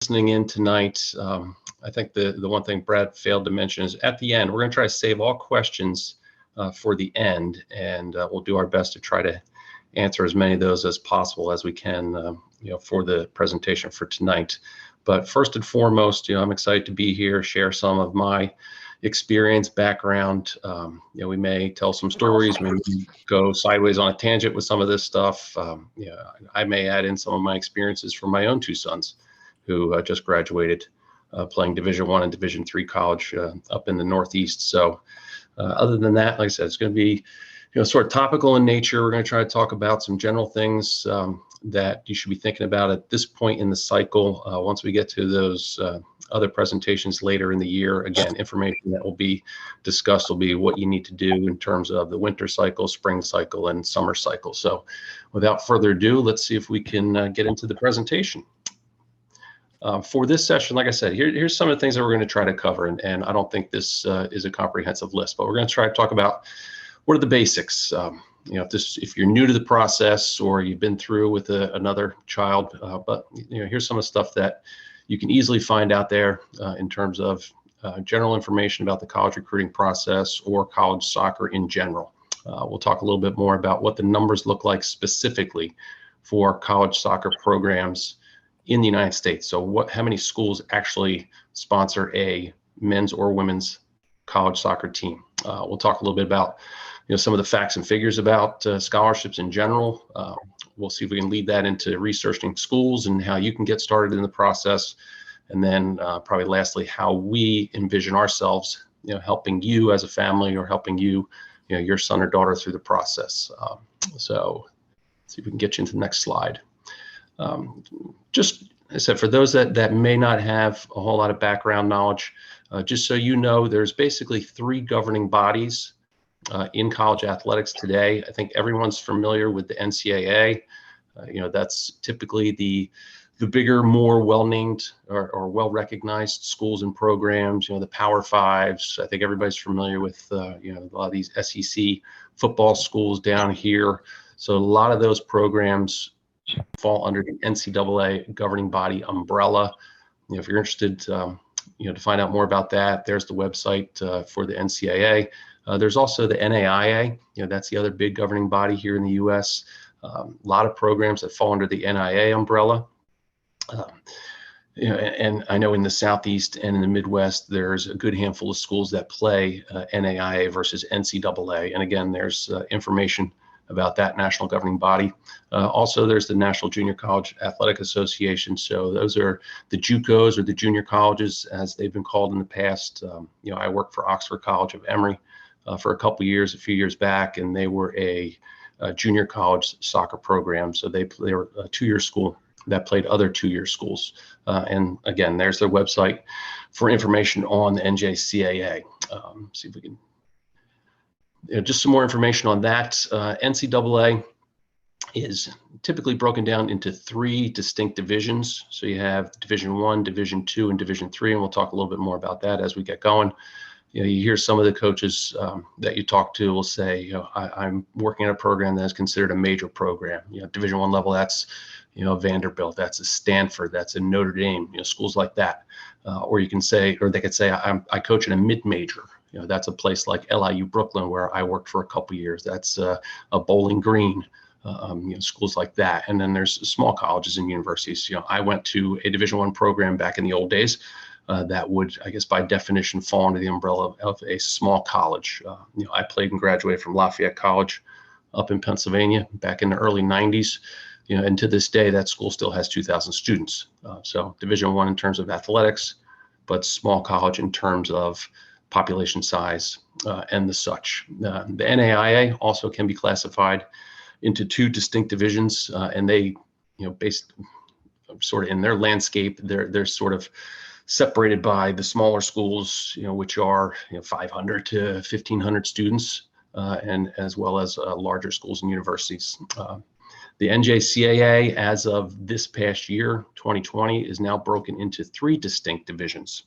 listening in tonight, I think the one thing Brad failed to mention is at the end, we're going to try to save all questions for the end, and we'll do our best to try to answer as many of those as possible as we can, for the presentation for tonight. But first and foremost, I'm excited to be here, share some of my experience, background. We may tell some stories, maybe go sideways on a tangent with some of this stuff. I may add in some of my experiences from my own two sons who just graduated playing Division I and Division III college up in the Northeast. So other than that, like I said, it's going to be sort of topical in nature. We're going to try to talk about some general things that you should be thinking about at this point in the cycle. Once we get to those other presentations later in the year, again, information that will be discussed will be what you need to do in terms of the winter cycle, spring cycle, and summer cycle. So without further ado, let's see if we can get into the presentation. For this session, like I said, here's some of the things that we're going to try to cover. And I don't think this is a comprehensive list, but we're going to try to talk about what are the basics. If you're new to the process or you've been through with another child, but here's some of the stuff that you can easily find out there in terms of general information about the college recruiting process or college soccer in general. We'll talk a little bit more about what the numbers look like specifically for college soccer programs in the United States. So how many schools actually sponsor a men's or women's college soccer team? We'll talk a little bit about some of the facts and figures about scholarships in general. We'll see if we can lead that into researching schools and how you can get started in the process. And then probably lastly, how we envision ourselves, helping you as a family or helping you, your son or daughter through the process. So let's see if we can get you into the next slide. Just as I said, for those that may not have a whole lot of background knowledge, just so you know, there's basically three governing bodies in college athletics today. I think everyone's familiar with the NCAA. That's typically the bigger, more well-named or well-recognized schools and programs. The Power Fives. I think everybody's familiar with a lot of these SEC football schools down here. So a lot of those programs fall under the NCAA governing body umbrella. If you're interested, to find out more about that, there's the website for the NCAA. There's also the NAIA. That's the other big governing body here in the U.S. A lot of programs that fall under the NIA umbrella. And I know in the Southeast and in the Midwest, there's a good handful of schools that play NAIA versus NCAA. And again, there's information about that national governing body. Also, there's the National Junior College Athletic Association. So those are the JUCOs, or the junior colleges, as they've been called in the past. I worked for Oxford College of Emory for a few years back, and they were a junior college soccer program. So they were a two-year school that played other two-year schools. And again, there's their website for information on the NJCAA. See if we can. Just some more information on that. NCAA is typically broken down into three distinct divisions. So you have Division I, Division II, and Division III, and we'll talk a little bit more about that as we get going. You hear some of the coaches that you talk to will say, I'm working at a program that is considered a major program. Division I level, that's Vanderbilt, that's a Stanford, that's a Notre Dame, schools like that. Or they could say, I coach in a mid-major. That's a place like LIU Brooklyn, where I worked for a couple years. That's a Bowling Green, schools like that. And then there's small colleges and universities. I went to a Division I program back in the old days that would, I guess, by definition, fall under the umbrella of a small college. I played and graduated from Lafayette College up in Pennsylvania back in the early 90s. And to this day, that school still has 2,000 students. So Division I in terms of athletics, but small college in terms of population size and the such. The NAIA also can be classified into two distinct divisions, and they, based sort of in their landscape, they're sort of separated by the smaller schools, which are 500 to 1,500 students, and as well as larger schools and universities. The NJCAA, as of this past year, 2020, is now broken into three distinct divisions.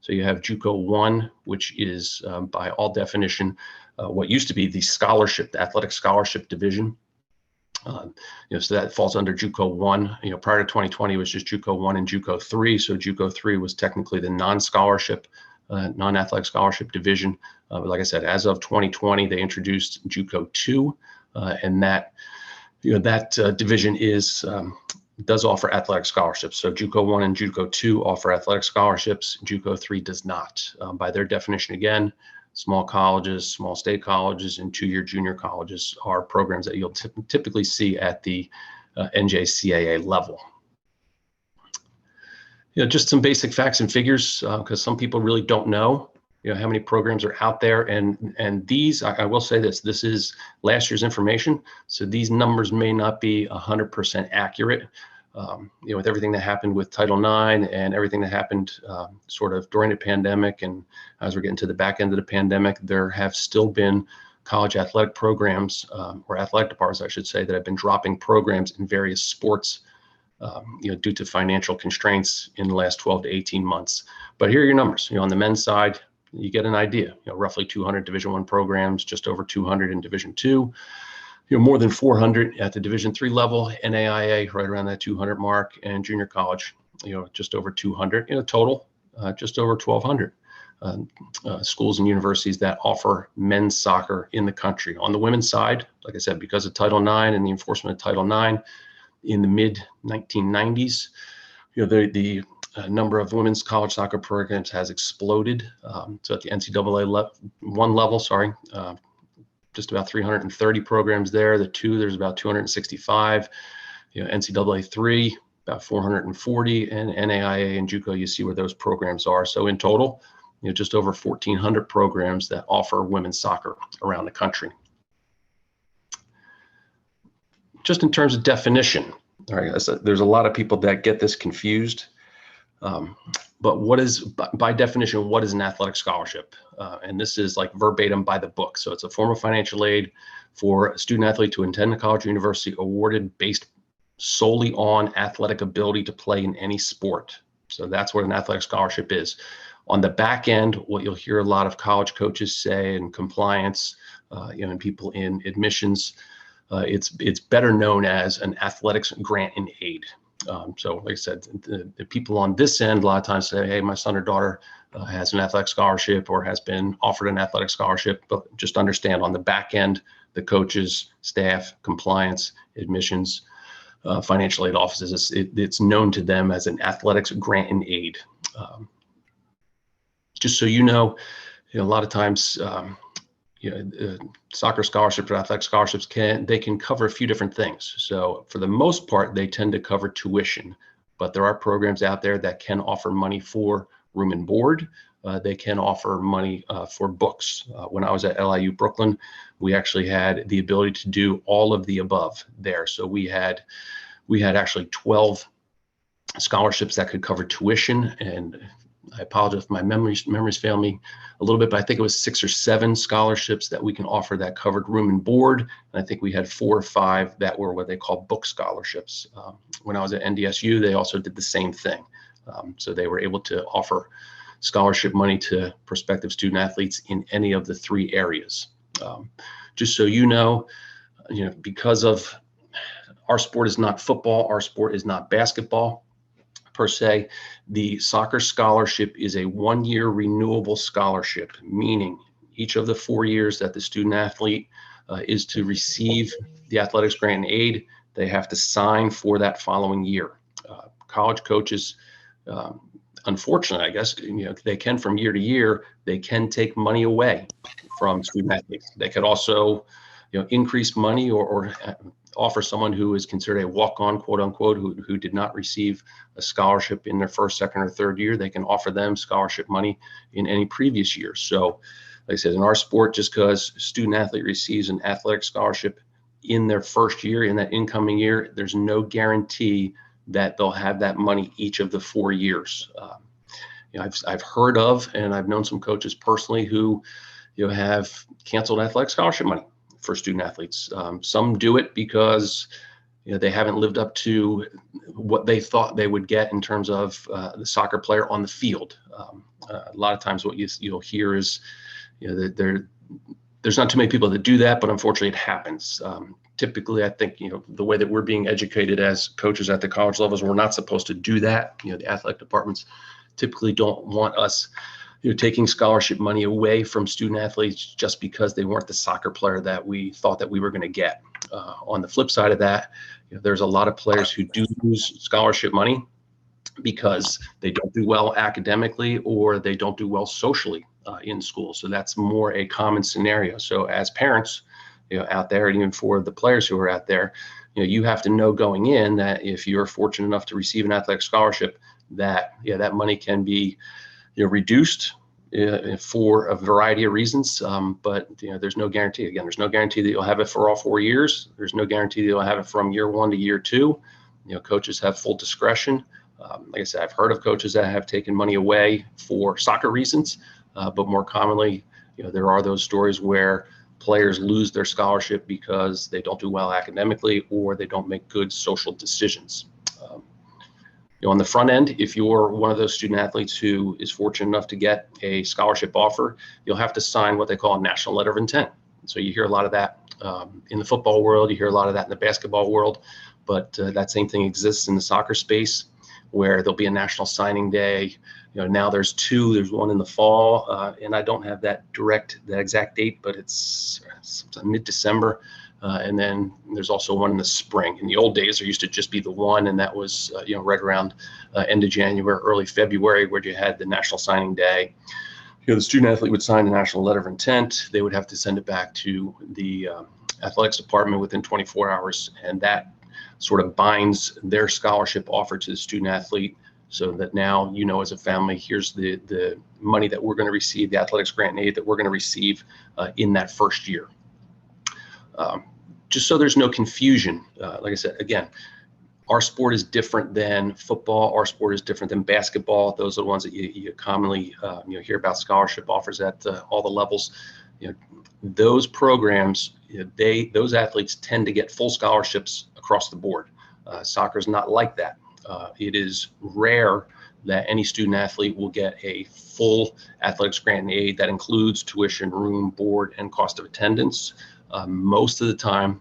So you have JUCO 1, which is by all definition what used to be the athletic scholarship division. So that falls under JUCO 1. Prior to 2020, it was just JUCO 1 and JUCO 3. So JUCO 3 was technically the non-scholarship, non-athletic scholarship division. But like I said, as of 2020, they introduced JUCO 2, and that division does offer athletic scholarships. So JUCO 1 and JUCO 2 offer athletic scholarships. JUCO 3 does not. By their definition, again, small colleges, small state colleges, and two-year junior colleges are programs that you'll typically see at the NJCAA level. Just some basic facts and figures, because some people really don't know, how many programs are out there. And these, I will say this is last year's information, so these numbers may not be 100% accurate. With everything that happened with Title IX and everything that happened sort of during the pandemic, and as we're getting to the back end of the pandemic, there have still been college athletic programs, or athletic departments, I should say, that have been dropping programs in various sports, due to financial constraints in the last 12 to 18 months. But here are your numbers. On the men's side, you get an idea. Roughly 200 Division I programs, just over 200 in Division II. More than 400 at the Division III level, NAIA right around that 200 mark, and junior college, just over 200. Total, just over 1,200 schools and universities that offer men's soccer in the country. On the women's side, like I said, because of Title IX and the enforcement of Title IX in the mid 1990s, the number of women's college soccer programs has exploded. So at the NCAA one level, just about 330 programs there. The two, there's about 265. NCAA 3, about 440, and NAIA and JUCO, you see where those programs are. So in total, just over 1,400 programs that offer women's soccer around the country. Just in terms of definition, all right, there's a lot of people that get this confused. But what is, by definition, what is an athletic scholarship? And this is like verbatim by the book. So it's a form of financial aid for a student athlete to attend a college or university awarded based solely on athletic ability to play in any sport. So that's what an athletic scholarship is. On the back end, what you'll hear a lot of college coaches say in compliance, and people in admissions, it's better known as an athletics grant and aid. So like I said, the people on this end a lot of times say, hey, my son or daughter has an athletic scholarship or has been offered an athletic scholarship. But just understand, on the back end, the coaches, staff, compliance, admissions, financial aid offices, it's known to them as an athletics grant and aid. Just so you know, a lot of times, soccer scholarships or athletic scholarships can cover a few different things. So for the most part, they tend to cover tuition, but there are programs out there that can offer money for room and board. They can offer money for books. When I was at LIU Brooklyn, we actually had the ability to do all of the above there. So we had actually 12 scholarships that could cover tuition, and I apologize if my memories fail me a little bit, but I think it was 6 or 7 scholarships that we can offer that covered room and board. And I think we had 4 or 5 that were what they call book scholarships. When I was at NDSU, they also did the same thing. So they were able to offer scholarship money to prospective student athletes in any of the 3 areas. Just so you know, because of our sport is not football, our sport is not basketball per se, the soccer scholarship is a 1-year renewable scholarship, meaning each of the 4 years that the student athlete is to receive the athletics grant and aid, they have to sign for that following year. College coaches, unfortunately, I guess, they can, from year to year, they can take money away from student athletes. They could also, increase money or offer someone who is considered a walk-on, quote unquote, who did not receive a scholarship in their first, second, or third year. They can offer them scholarship money in any previous year. So like I said, in our sport, just because a student athlete receives an athletic scholarship in their first year, in that incoming year, there's no guarantee that they'll have that money each of the 4 years. I've heard of, and I've known some coaches personally who have canceled athletic scholarship money for student athletes. Some do it because they haven't lived up to what they thought they would get in terms of the soccer player on the field. A lot of times what you'll hear is that There's not too many people that do that, but unfortunately it happens. Typically, I think, the way that we're being educated as coaches at the college levels, we're not supposed to do that. The athletic departments typically don't want us, taking scholarship money away from student athletes just because they weren't the soccer player that we thought that we were going to get. On the flip side of that, there's a lot of players who do lose scholarship money because they don't do well academically or they don't do well socially in school. So that's more a common scenario. So as parents, out there, and even for the players who are out there, you have to know going in that if you're fortunate enough to receive an athletic scholarship, that that money can be reduced for a variety of reasons. But there's no guarantee. Again, there's no guarantee that you'll have it for all 4 years. There's no guarantee that you'll have it from year 1 to year 2. Coaches have full discretion. Like I said, I've heard of coaches that have taken money away for soccer reasons, but more commonly, there are those stories where players lose their scholarship because they don't do well academically or they don't make good social decisions. On the front end, if you're one of those student athletes who is fortunate enough to get a scholarship offer, you'll have to sign what they call a national letter of intent. So you hear a lot of that in the football world, you hear a lot of that in the basketball world, but that same thing exists in the soccer space, where there'll be a national signing day. Now there's 2. There's one in the fall, and I don't have that exact date, but it's mid-December. And then there's also one in the spring. In the old days, there used to just be the one, and that was right around end of January, early February, where you had the national signing day. The student athlete would sign a national letter of intent. They would have to send it back to the athletics department within 24 hours, and that sort of binds their scholarship offer to the student athlete, so that now, as a family, here's the money that we're going to receive, the athletics grant and aid that we're going to receive in that first year. Just so there's no confusion, like I said, again, our sport is different than football. Our sport is different than basketball. Those are the ones that you commonly hear about scholarship offers at all the levels. Those programs, those athletes tend to get full scholarships across the board. Soccer is not like that. It is rare that any student athlete will get a full athletics grant and aid that includes tuition, room, board, and cost of attendance. Most of the time,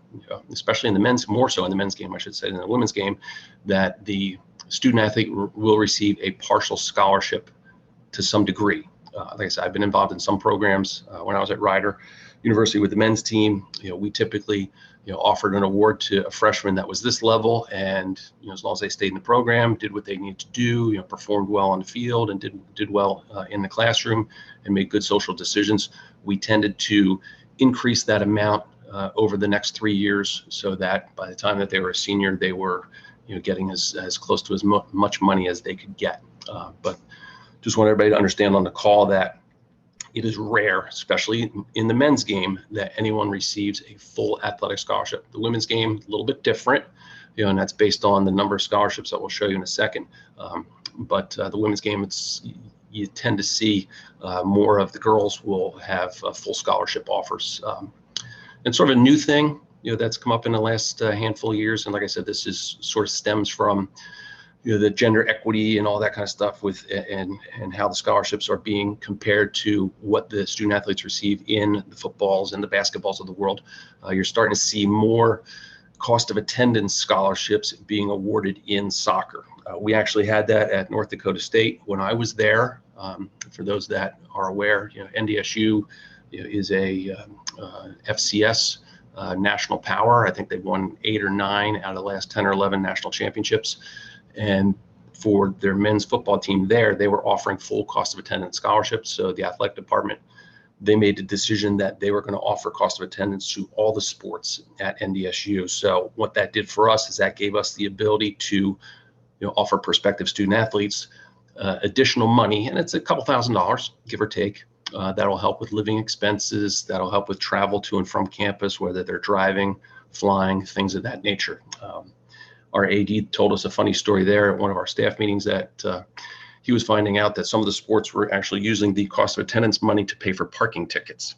especially in the men's, more so in the men's game, I should say, than the women's game, that the student athlete will receive a partial scholarship to some degree. Like I said, I've been involved in some programs when I was at Rider University with the men's team. We typically offered an award to a freshman that was this level, and as long as they stayed in the program, did what they needed to do, performed well on the field, and did well in the classroom, and made good social decisions, we tended to increase that amount over the next 3 years, so that by the time that they were a senior, they were getting as close to as much money as they could get. But just want everybody to understand on the call that it is rare, especially in the men's game, that anyone receives a full athletic scholarship. The women's game, a little bit different, and that's based on the number of scholarships that we'll show you in a second. But the women's game, you tend to see more of the girls will have full scholarship offers. And sort of a new thing, that's come up in the last handful of years. And like I said, this is sort of stems from the gender equity and all that kind of stuff and how the scholarships are being compared to what the student athletes receive in the footballs and the basketballs of the world. You're starting to see more cost of attendance scholarships being awarded in soccer. We actually had that at North Dakota State when I was there. For those that are aware, NDSU is a FCS national power. I think they've won 8 or 9 out of the last 10 or 11 national championships. And for their men's football team there, they were offering full cost of attendance scholarships. So the athletic department, they made the decision that they were going to offer cost of attendance to all the sports at NDSU. So what that did for us is that gave us the ability to offer prospective student athletes additional money, and it's a couple $1,000s, give or take. That'll help with living expenses. That'll help with travel to and from campus, whether they're driving, flying, things of that nature. Our AD told us a funny story there at one of our staff meetings that he was finding out that some of the sports were actually using the cost of attendance money to pay for parking tickets,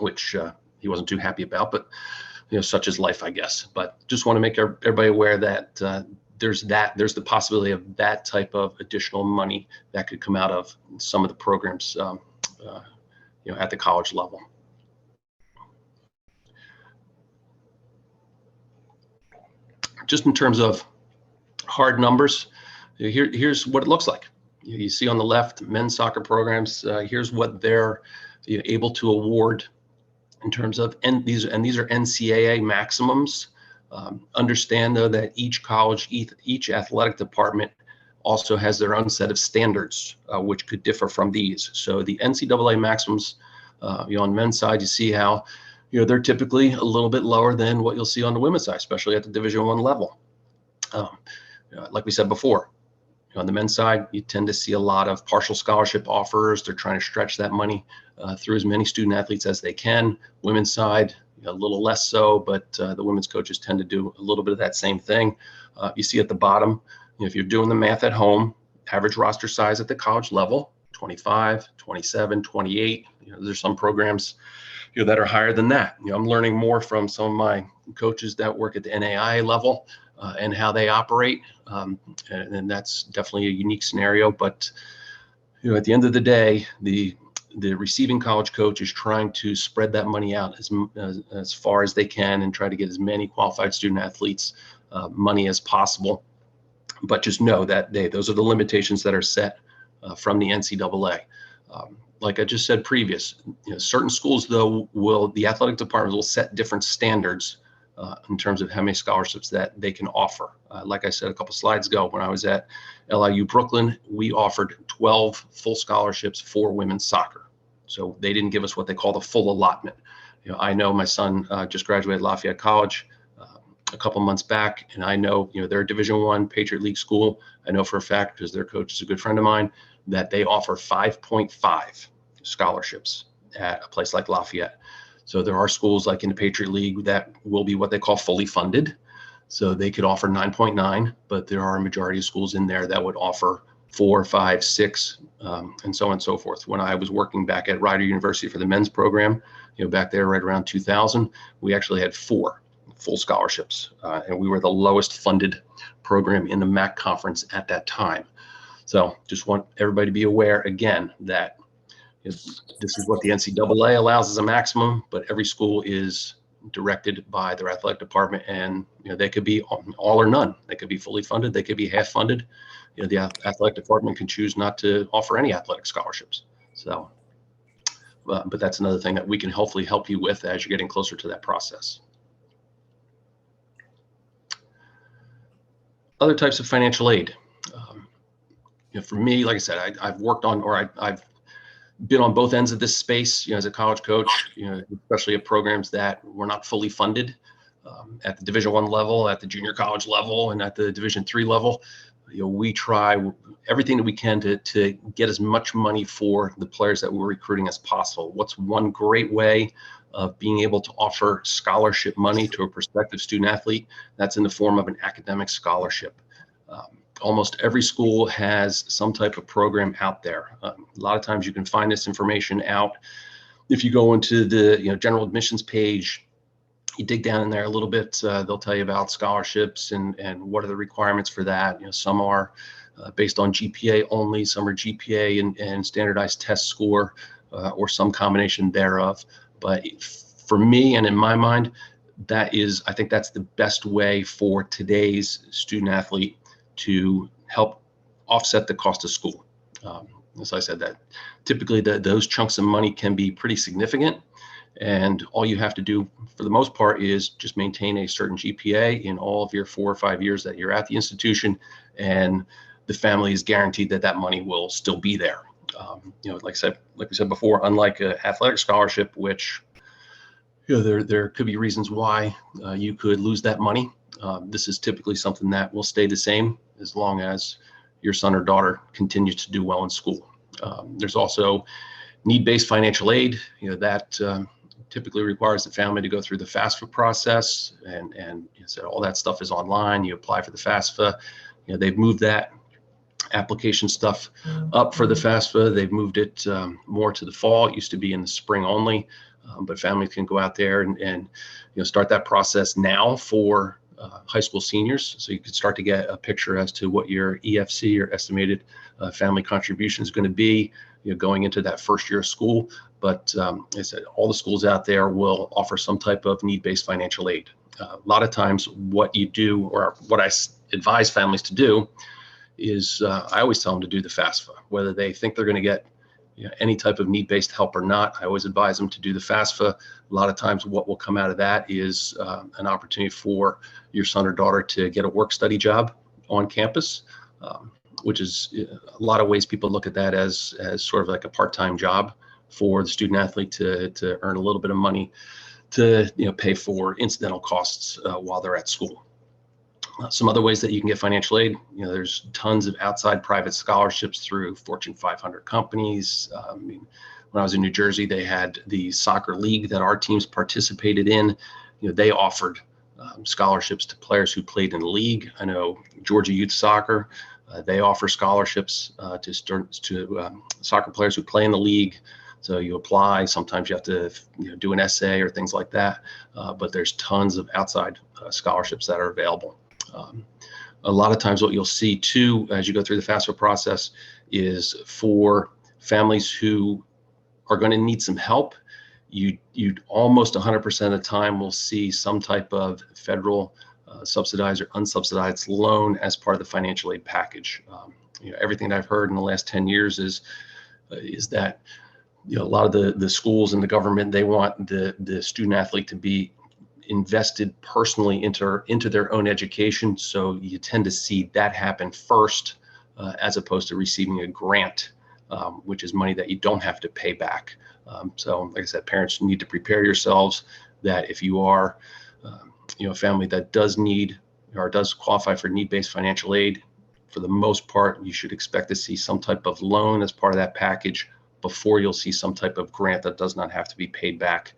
which he wasn't too happy about, but such is life, I guess. But just want to make everybody aware that there's the possibility of that type of additional money that could come out of some of the programs at the college level. just in terms of hard numbers, here's what it looks like. You see on the left, men's soccer programs. Here's what they're able to award in terms of, and these are NCAA maximums. Understand though that each college, each athletic department also has their own set of standards, which could differ from these. So the NCAA maximums, on men's side, you see how, they're typically a little bit lower than what you'll see on the women's side, especially at the Division I level. Like we said before, on the men's side, you tend to see a lot of partial scholarship offers. They're trying to stretch that money through as many student athletes as they can. Women's side, a little less so, but the women's coaches tend to do a little bit of that same thing. You see at the bottom, if you're doing the math at home, average roster size at the college level, 25, 27, 28. There's some programs that are higher than that. I'm learning more from some of my coaches that work at the NAIA level and how they operate. And that's definitely a unique scenario. But at the end of the day, the receiving college coach is trying to spread that money out as far as they can and try to get as many qualified student athletes money as possible. But just know that those are the limitations that are set from the NCAA. Like I just said previous, certain schools though the athletic departments will set different standards in terms of how many scholarships that they can offer. Like I said a couple slides ago, when I was at LIU Brooklyn, we offered 12 full scholarships for women's soccer. So they didn't give us what they call the full allotment. I know my son just graduated Lafayette College a couple months back, and I know they're a Division I Patriot League school. I know for a fact, because their coach is a good friend of mine, that they offer 5.5 scholarships at a place like Lafayette. So there are schools like in the Patriot League that will be what they call fully funded. So they could offer 9.9, but there are a majority of schools in there that would offer 4, 5, 6, and so on and so forth. When I was working back at Rider University for the men's program, back there right around 2000, we actually had 4 full scholarships, and we were the lowest funded program in the MAC conference at that time. So just want everybody to be aware again that this is what the NCAA allows as a maximum, but every school is directed by their athletic department, and they could be all or none. They could be fully funded, they could be half funded. The athletic department can choose not to offer any athletic scholarships. So, but that's another thing that we can hopefully help you with as you're getting closer to that process. Other types of financial aid. For me, like I said, I've worked on, or I've been on both ends of this space, as a college coach, especially at programs that were not fully funded at the Division I level, at the junior college level, and at the Division III level. We try everything that we can to get as much money for the players that we're recruiting as possible. What's one great way of being able to offer scholarship money to a prospective student athlete? That's in the form of an academic scholarship. Almost every school has some type of program out there. A lot of times you can find this information out. If you go into the general admissions page, you dig down in there a little bit, they'll tell you about scholarships and what are the requirements for that. Some are based on GPA only, some are GPA and standardized test score, or some combination thereof. But for me and in my mind, I think that's the best way for today's student athlete to help offset the cost of school. As I said, that typically those chunks of money can be pretty significant, and all you have to do for the most part is just maintain a certain GPA in all of your 4 or 5 years that you're at the institution, and the family is guaranteed that money will still be there. Like we said before, unlike an athletic scholarship, which there could be reasons why you could lose that money. This is typically something that will stay the same as long as your son or daughter continues to do well in school. There's also need-based financial aid, that typically requires the family to go through the FAFSA process, and so all that stuff is online. You apply for the FAFSA. They've moved that application stuff up for the FAFSA. They've moved it more to the fall. It used to be in the spring only, but families can go out there and start that process now for high school seniors. So you can start to get a picture as to what your EFC, or estimated family contribution, is going to be going into that first year of school. But as I said, all the schools out there will offer some type of need-based financial aid. A lot of times what you do, or what I advise families to do, is I always tell them to do the FAFSA, whether they think they're going to get any type of need-based help or not. I always advise them to do the FAFSA. A lot of times what will come out of that is an opportunity for your son or daughter to get a work-study job on campus, which is a lot of ways people look at that as sort of like a part-time job for the student athlete to earn a little bit of money to pay for incidental costs while they're at school. Some other ways that you can get financial aid, there's tons of outside private scholarships through Fortune 500 companies. When I was in New Jersey, they had the soccer league that our teams participated in. They offered scholarships to players who played in the league. I know Georgia Youth Soccer, they offer scholarships to soccer players who play in the league. So you apply. Sometimes you have to do an essay or things like that. But there's tons of outside scholarships that are available. A lot of times what you'll see too, as you go through the FAFSA process, is for families who are going to need some help, you almost 100% of the time will see some type of federal subsidized or unsubsidized loan as part of the financial aid package. Everything that I've heard in the last 10 years is that a lot of the schools and the government, they want the student athlete to be invested personally into their own education. So you tend to see that happen first, as opposed to receiving a grant, which is money that you don't have to pay back. So like I said, parents need to prepare yourselves that if you are a family that does need or does qualify for need-based financial aid, for the most part, you should expect to see some type of loan as part of that package before you'll see some type of grant that does not have to be paid back.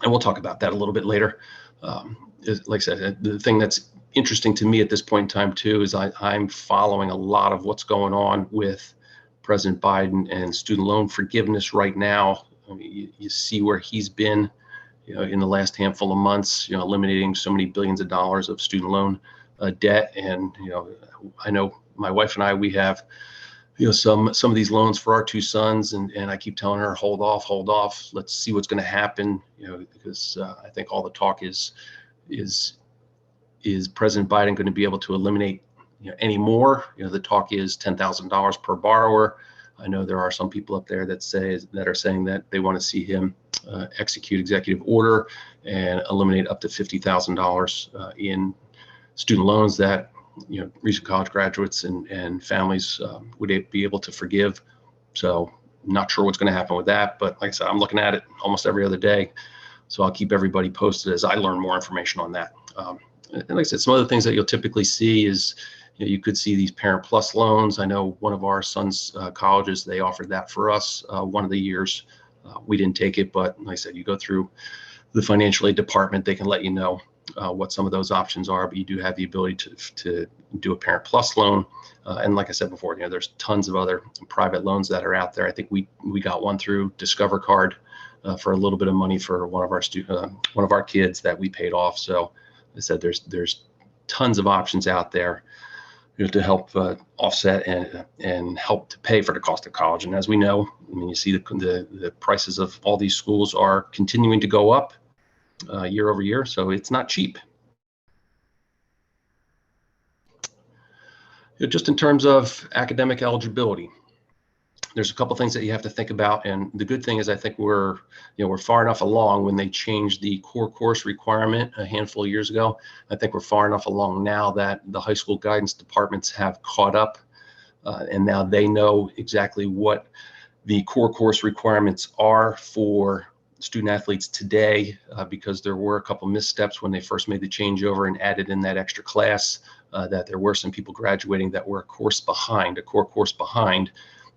And we'll talk about that a little bit later. Like I said, the thing that's interesting to me at this point in time too is I'm following a lot of what's going on with President Biden and student loan forgiveness right now. I mean, you see where he's been, in the last handful of months, eliminating so many billions of dollars of student loan debt. And I know my wife and I, we have some of these loans for our two sons, and I keep telling her, hold off, let's see what's going to happen, because I think all the talk is President Biden going to be able to eliminate any more? The talk is $10,000 per borrower. I know there are some people up there that are saying that they want to see him execute executive order and eliminate up to $50,000 in student loans that recent college graduates and families would be able to forgive. So not sure what's going to happen with that, but like I said, I'm looking at it almost every other day. So I'll keep everybody posted as I learn more information on that. And like I said, some other things that you'll typically see is you could see these Parent Plus loans. I know one of our son's colleges, they offered that for us one of the years. We didn't take it, but like I said, you go through the financial aid department, they can let you know what some of those options are, but you do have the ability to do a Parent Plus loan. And like I said before, there's tons of other private loans that are out there. I think we got one through Discover Card for a little bit of money for one of our kids that we paid off. So I said there's tons of options out there to help offset and help to pay for the cost of college. And as we know, you see the prices of all these schools are continuing to go up year over year, so it's not cheap. Just in terms of academic eligibility, there's a couple things that you have to think about, and the good thing is I think we're far enough along. When they changed the core course requirement a handful of years ago, I think we're far enough along now that the high school guidance departments have caught up, and now they know exactly what the core course requirements are for student athletes today, because there were a couple missteps when they first made the changeover and added in that extra class, that there were some people graduating that were a core course behind,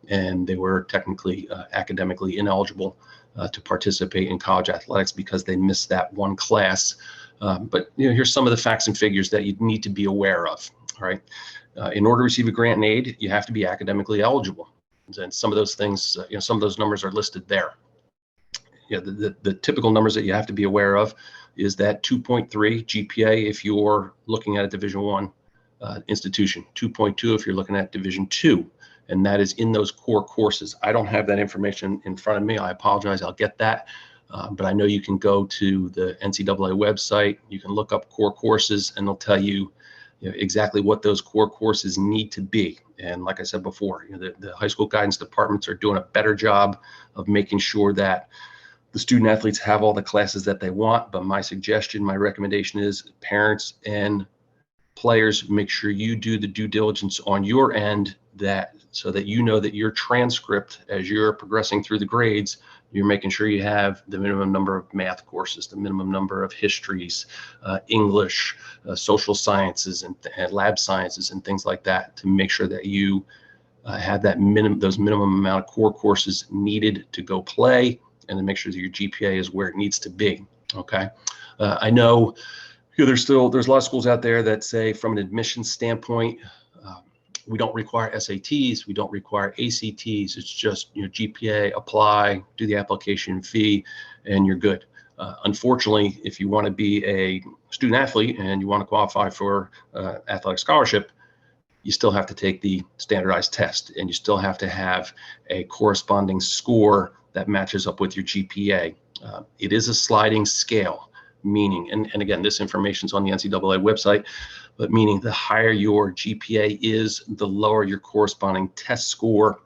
and they were technically academically ineligible to participate in college athletics because they missed that one class. But here's some of the facts and figures that you need to be aware of. All right, in order to receive a grant and aid, you have to be academically eligible, and some of those things, some of those numbers are listed there. The typical numbers that you have to be aware of is that 2.3 GPA if you're looking at a Division I institution, 2.2 if you're looking at Division II, and that is in those core courses. I don't have that information in front of me. I apologize. I'll get that. But I know you can go to the NCAA website, you can look up core courses, and they'll tell you, exactly what those core courses need to be. And like I said before, the high school guidance departments are doing a better job of making sure that the student athletes have all the classes that they want. But my suggestion, my recommendation is parents and players, make sure you do the due diligence on your end, so that you know that your transcript, as you're progressing through the grades, you're making sure you have the minimum number of math courses, the minimum number of histories, English, social sciences, and lab sciences, and things like that, to make sure that you have those minimum amount of core courses needed to go play, and to make sure that your GPA is where it needs to be. Okay, I know there's a lot of schools out there that say, from an admissions standpoint, we don't require SATs, we don't require ACTs. It's just GPA, apply, do the application fee, and you're good. Unfortunately, if you want to be a student athlete and you want to qualify for athletic scholarship, you still have to take the standardized test, and you still have to have a corresponding score that matches up with your GPA. It is a sliding scale, meaning, and again, this information is on the NCAA website, but meaning the higher your GPA is, the lower your corresponding test score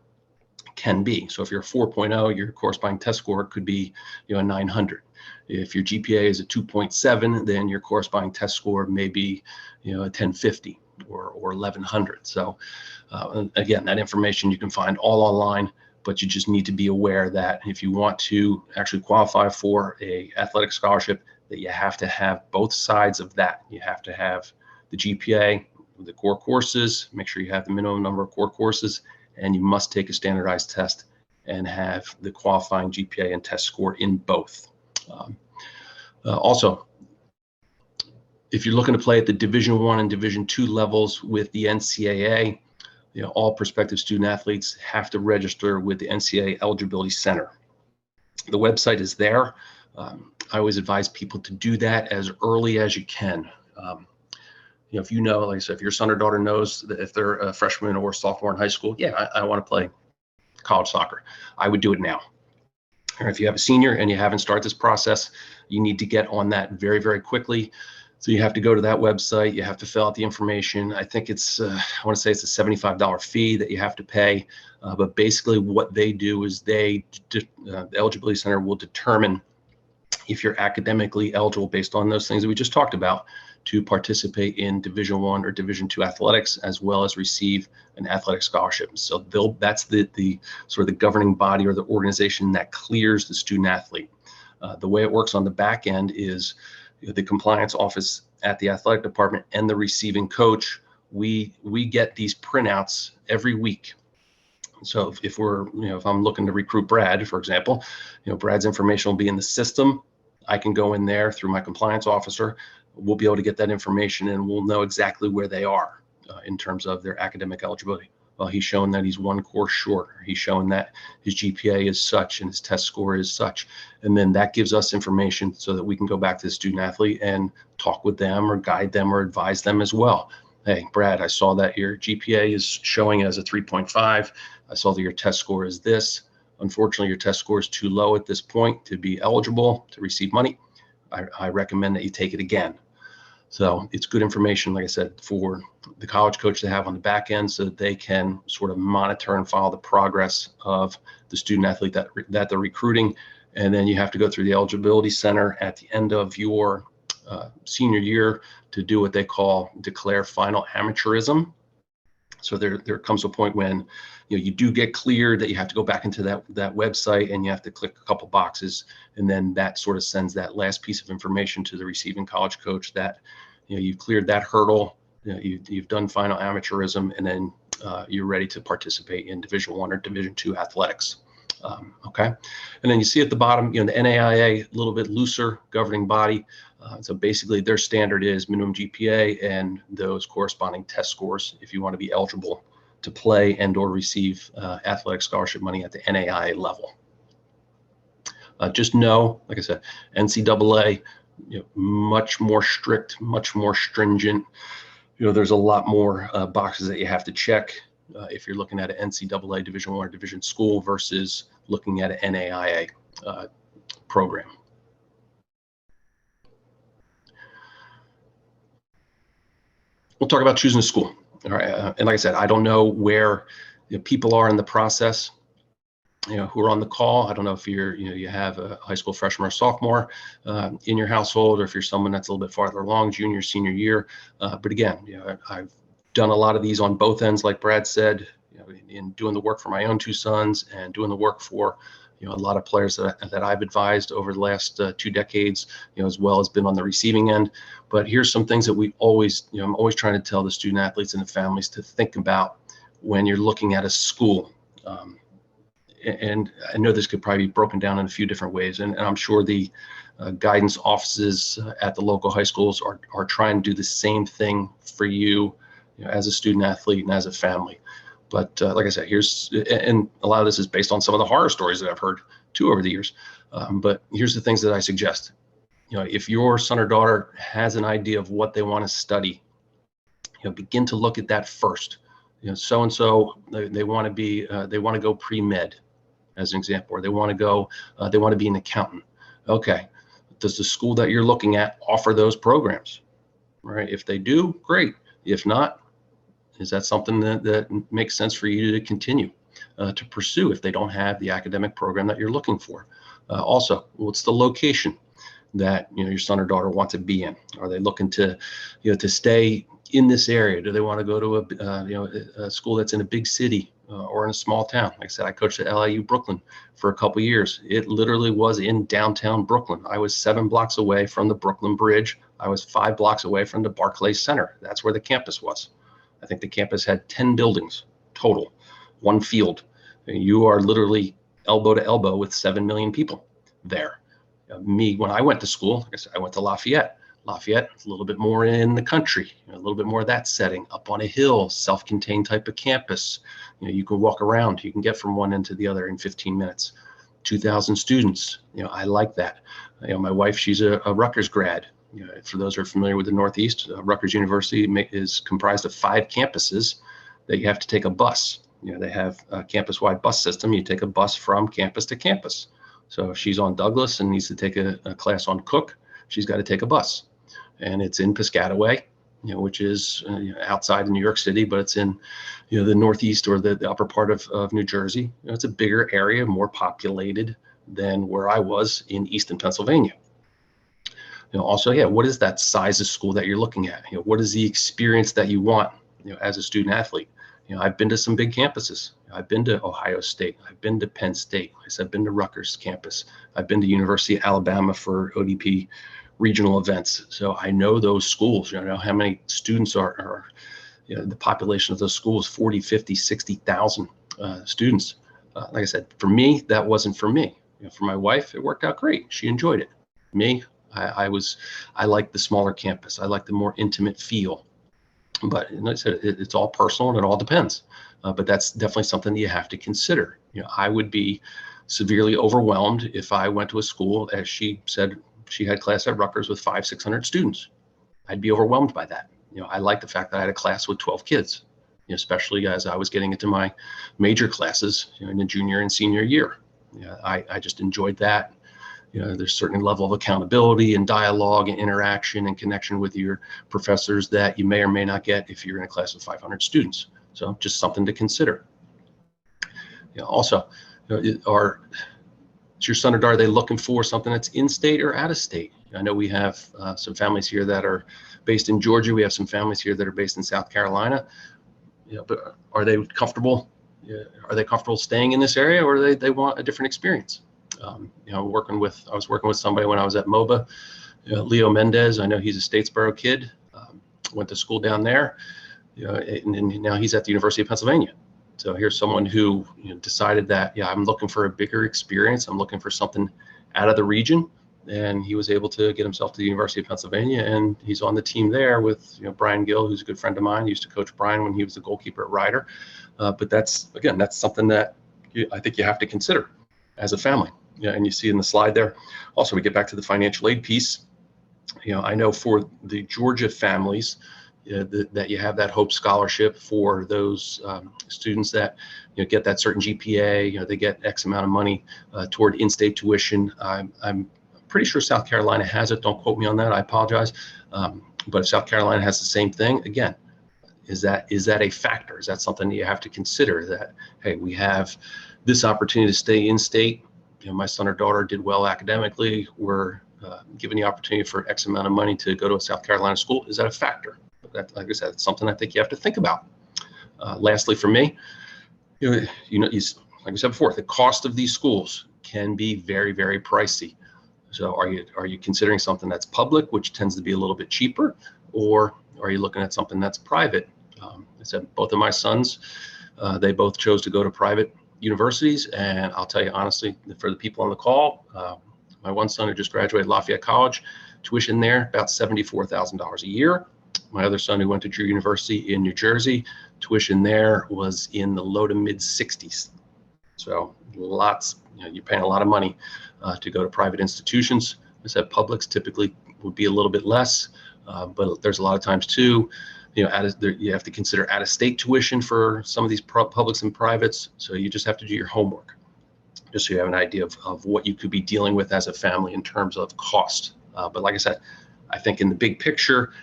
can be. So if you're a 4.0, your corresponding test score could be a 900. If your GPA is a 2.7, then your corresponding test score may be a 1050 or 1100. So again, that information you can find all online, but you just need to be aware that if you want to actually qualify for a athletic scholarship, that you have to have both sides of that. You have to have the GPA, the core courses, make sure you have the minimum number of core courses, and you must take a standardized test and have the qualifying GPA and test score in both. Also, if you're looking to play at the Division I and Division II levels with the NCAA, all prospective student athletes have to register with the NCAA Eligibility Center. The website is there. I always advise people to do that as early as you can. If like I said, if your son or daughter knows that if they're a freshman or sophomore in high school, I want to play college soccer, I would do it now. Or if you have a senior and you haven't started this process, you need to get on that very, very quickly. So you have to go to that website, you have to fill out the information. I think it's, I want to say it's a $75 fee that you have to pay. But basically what they do is the Eligibility Center will determine if you're academically eligible based on those things that we just talked about to participate in Division I or Division II athletics, as well as receive an athletic scholarship. So that's the sort of the governing body or the organization that clears the student athlete. The way it works on the back end is the compliance office at the athletic department and the receiving coach. We get these printouts every week. So if I'm looking to recruit Brad, for example, Brad's information will be in the system. I can go in there through my compliance officer. We'll be able to get that information, and we'll know exactly where they are in terms of their academic eligibility. Well, he's shown that he's one course short. He's shown that his GPA is such and his test score is such. And then that gives us information so that we can go back to the student athlete and talk with them or guide them or advise them as well. Hey, Brad, I saw that your GPA is showing as a 3.5. I saw that your test score is this. Unfortunately, your test score is too low at this point to be eligible to receive money. I recommend that you take it again. So it's good information, like I said, for the college coach to have on the back end so that they can sort of monitor and follow the progress of the student athlete that they're recruiting. And then you have to go through the Eligibility Center at the end of your senior year to do what they call declare final amateurism. So there comes a point when you do get cleared that you have to go back into that website and you have to click a couple boxes, and then that sort of sends that last piece of information to the receiving college coach that you've cleared that hurdle, you've done final amateurism, and then you're ready to participate in Division I or Division II athletics. Okay, and then you see at the bottom, the NAIA, a little bit looser governing body. So basically their standard is minimum GPA and those corresponding test scores if you want to be eligible to play and or receive athletic scholarship money at the NAIA level. Just know, like I said, NCAA, much more strict, much more stringent. There's a lot more boxes that you have to check if you're looking at an NCAA Division I or Division school versus looking at an NAIA. program. We'll talk about choosing a school. All right, and like I said, I don't know where people are in the process, who are on the call. I don't know if you have a high school freshman or sophomore in your household, or if you're someone that's a little bit farther along, junior, senior year. But again, I've done a lot of these on both ends, like Brad said, in doing the work for my own two sons and doing the work for a lot of players that I've advised over the last 2 decades, as well as been on the receiving end. But here's some things that we always, I'm always trying to tell the student athletes and the families to think about when you're looking at a school. And I know this could probably be broken down in a few different ways, and I'm sure the guidance offices at the local high schools are trying to do the same thing for you, as a student athlete and as a family. But like I said, and a lot of this is based on some of the horror stories that I've heard too over the years. But here's the things that I suggest. If your son or daughter has an idea of what they want to study, begin to look at that first. So-and-so, they want to go pre-med, as an example, or they want to be an accountant. Okay, does the school that you're looking at offer those programs? All right, if they do, great. If not, is that something that makes sense for you to continue to pursue if they don't have the academic program that you're looking for? Also, what's the location that your son or daughter want to be in? Are they looking to stay in this area? Do they want to go to a school that's in a big city or in a small town? Like I said, I coached at LIU Brooklyn for a couple of years. It literally was in downtown Brooklyn. I was 7 blocks away from the Brooklyn Bridge. I was 5 blocks away from the Barclays Center. That's where the campus was. I think the campus had 10 buildings total, 1 field. You are literally elbow to elbow with 7 million people there. When I went to school, like I said, I went to Lafayette. Lafayette, a little bit more in the country, a little bit more of that setting, up on a hill, self-contained type of campus. You can walk around. You can get from one end to the other in 15 minutes. 2,000 students. I like that. My wife, she's a Rutgers grad. For those who are familiar with the Northeast, Rutgers University is comprised of 5 campuses that you have to take a bus. They have a campus-wide bus system. You take a bus from campus to campus. So if she's on Douglas and needs to take a class on Cook, she's got to take a bus. And it's in Piscataway, which is outside of New York City, but it's in the Northeast or the upper part of New Jersey. It's a bigger area, more populated than where I was in Easton, Pennsylvania. Also, what is that size of school that you're looking at? What is the experience that you want, as a student athlete? I've been to some big campuses. I've been to Ohio State. I've been to Penn State. I've been to Rutgers campus. I've been to University of Alabama for ODP regional events. So I know those schools. I know how many students are the population of those schools, 40, 50, 60,000 students. Like I said, for me, that wasn't for me. For my wife, it worked out great. She enjoyed it. Me, I like the smaller campus. I like the more intimate feel. But like I said, it's all personal and it all depends. But that's definitely something that you have to consider. I would be severely overwhelmed if I went to a school, as she said, she had class at Rutgers with 500-600 students. I'd be overwhelmed by that. I like the fact that I had a class with 12 kids, especially as I was getting into my major classes in the junior and senior year. I just enjoyed that. There's a certain level of accountability and dialogue and interaction and connection with your professors that you may or may not get if you're in a class of 500 students. So just something to consider. Also, is your son or daughter, are they looking for something that's in-state or out-of-state? I know we have some families here that are based in Georgia. We have some families here that are based in South Carolina. But are they comfortable? Are they comfortable staying in this area, or they want a different experience? I was working with somebody when I was at MOBA, Leo Mendez. I know he's a Statesboro kid, went to school down there, and now he's at the University of Pennsylvania. So here's someone who decided that, I'm looking for a bigger experience. I'm looking for something out of the region. And he was able to get himself to the University of Pennsylvania, and he's on the team there with Brian Gill, who's a good friend of mine. He used to coach Brian when he was the goalkeeper at Rider. But that's something that I think you have to consider as a family. And you see in the slide there. Also, we get back to the financial aid piece. I know for the Georgia families, that you have that Hope Scholarship for those students that get that certain GPA. They get X amount of money toward in-state tuition. I'm pretty sure South Carolina has it. Don't quote me on that. I apologize. But if South Carolina has the same thing, again, is that a factor? Is that something that you have to consider? That, hey, we have this opportunity to stay in state. My son or daughter did well academically. We're given the opportunity for X amount of money to go to a South Carolina school. Is that a factor? Like I said, it's something I think you have to think about. Lastly, for me, like I said before, the cost of these schools can be very, very pricey. So are you considering something that's public, which tends to be a little bit cheaper, or are you looking at something that's private? I said both of my sons, they both chose to go to private universities, and I'll tell you honestly, for the people on the call, my one son who just graduated Lafayette College, tuition there about $74,000 a year. My other son who went to Drew University in New Jersey, tuition there was in the low to mid 60s. So lots, you're paying a lot of money to go to private institutions. I said publics typically would be a little bit less, but there's a lot of times too, you have to consider out-of-state tuition for some of these publics and privates. So you just have to do your homework, just so you have an idea of what you could be dealing with as a family in terms of cost. But like I said, I think in the big picture,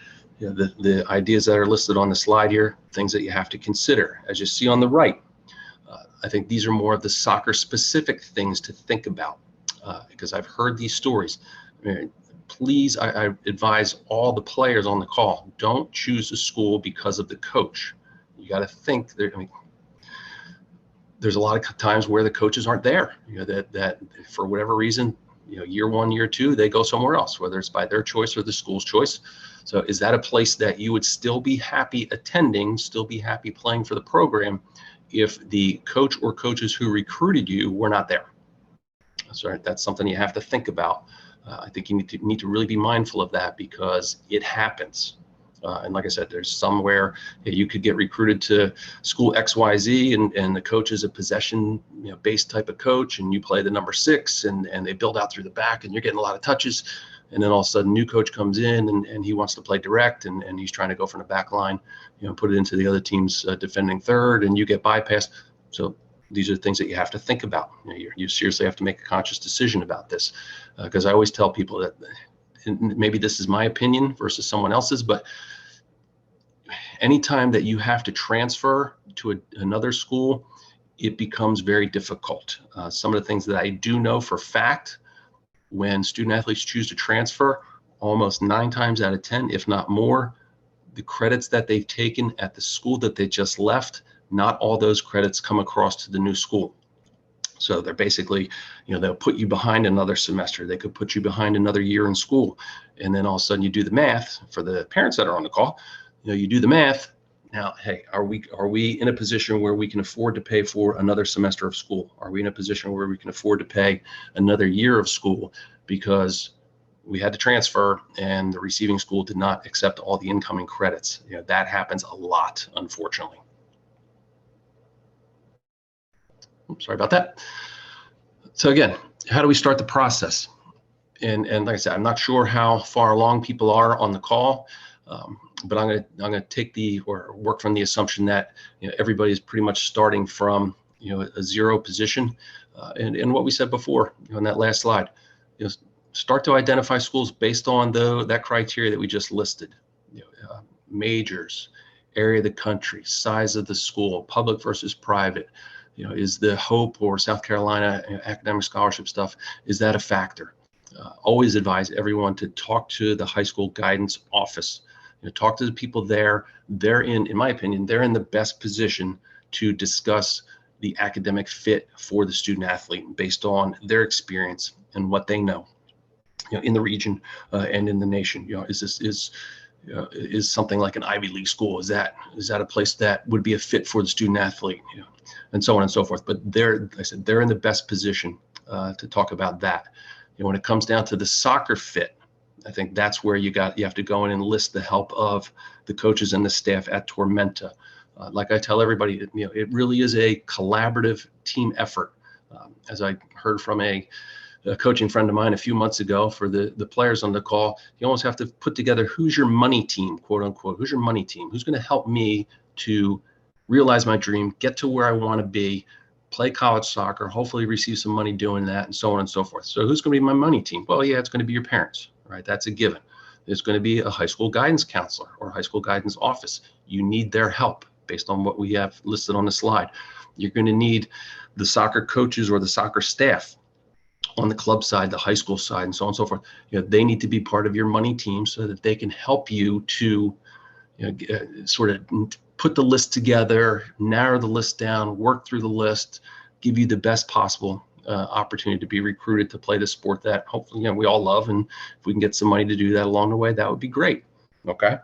the ideas that are listed on the slide here, things that you have to consider. As you see on the right, I think these are more of the soccer specific things to think about, because I've heard these stories. Please, I advise all the players on the call, don't choose a school because of the coach. You got to think there. There's a lot of times where the coaches aren't there, that for whatever reason, year one, year two, they go somewhere else, whether it's by their choice or the school's choice. So is that a place that you would still be happy attending, still be happy playing for the program if the coach or coaches who recruited you were not there? So that's something you have to think about. I think you need to really be mindful of that, because it happens. And like I said, there's somewhere you could get recruited to school XYZ, and the coach is a possession based type of coach, and you play the number 6, and they build out through the back, and you're getting a lot of touches. And then all of a sudden, new coach comes in, and he wants to play direct, and he's trying to go from the back line, put it into the other team's defending third, and you get bypassed. So these are things that you have to think about. You seriously have to make a conscious decision about this, because I always tell people that, and maybe this is my opinion versus someone else's, but anytime that you have to transfer to another school, it becomes very difficult. Some of the things that I do know for fact, when student athletes choose to transfer, almost 9 times out of 10, if not more, the credits that they've taken at the school that they just left, not all those credits come across to the new school. So they're basically, they'll put you behind another semester. They could put you behind another year in school. And then all of a sudden you do the math. For the parents that are on the call, you do the math. Now, hey, are we in a position where we can afford to pay for another semester of school? Are we in a position where we can afford to pay another year of school because we had to transfer and the receiving school did not accept all the incoming credits? That happens a lot, unfortunately. Oops, sorry about that. So again, how do we start the process? And like I said, I'm not sure how far along people are on the call, but I'm gonna take or work from the assumption that everybody's pretty much starting from a zero position, and what we said before on that last slide, start to identify schools based on that criteria that we just listed. Majors, area of the country, size of the school, public versus private. Is the Hope or South Carolina academic scholarship stuff, is that a factor? Always advise everyone to talk to the high school guidance office. Talk to the people there. They're in my opinion, they're in the best position to discuss the academic fit for the student athlete based on their experience and what they know, in the region and in the nation. Is something like an Ivy League school, is that a place that would be a fit for the student athlete, and so on and so forth. But they're in the best position to talk about that. When it comes down to the soccer fit, I think that's where you have to go in and enlist the help of the coaches and the staff at Tormenta. Like I tell everybody, it really is a collaborative team effort. As I heard from a a coaching friend of mine a few months ago for the players on the call. You almost have to put together who's your money team, quote unquote. Who's your money team? Who's going to help me to realize my dream, get to where I want to be, play college soccer, hopefully receive some money doing that, and so on and so forth. So who's going to be my money team? Well, yeah, it's going to be your parents, right? That's a given. There's going to be a high school guidance counselor or high school guidance office. You need their help based on what we have listed on the slide. You're going to need the soccer coaches or the soccer staff on the club side, the high school side, and so on and so forth. They need to be part of your money team so that they can help you to sort of put the list together, narrow the list down, work through the list, give you the best possible opportunity to be recruited to play the sport that hopefully we all love. And if we can get some money to do that along the way, that would be great. Okay.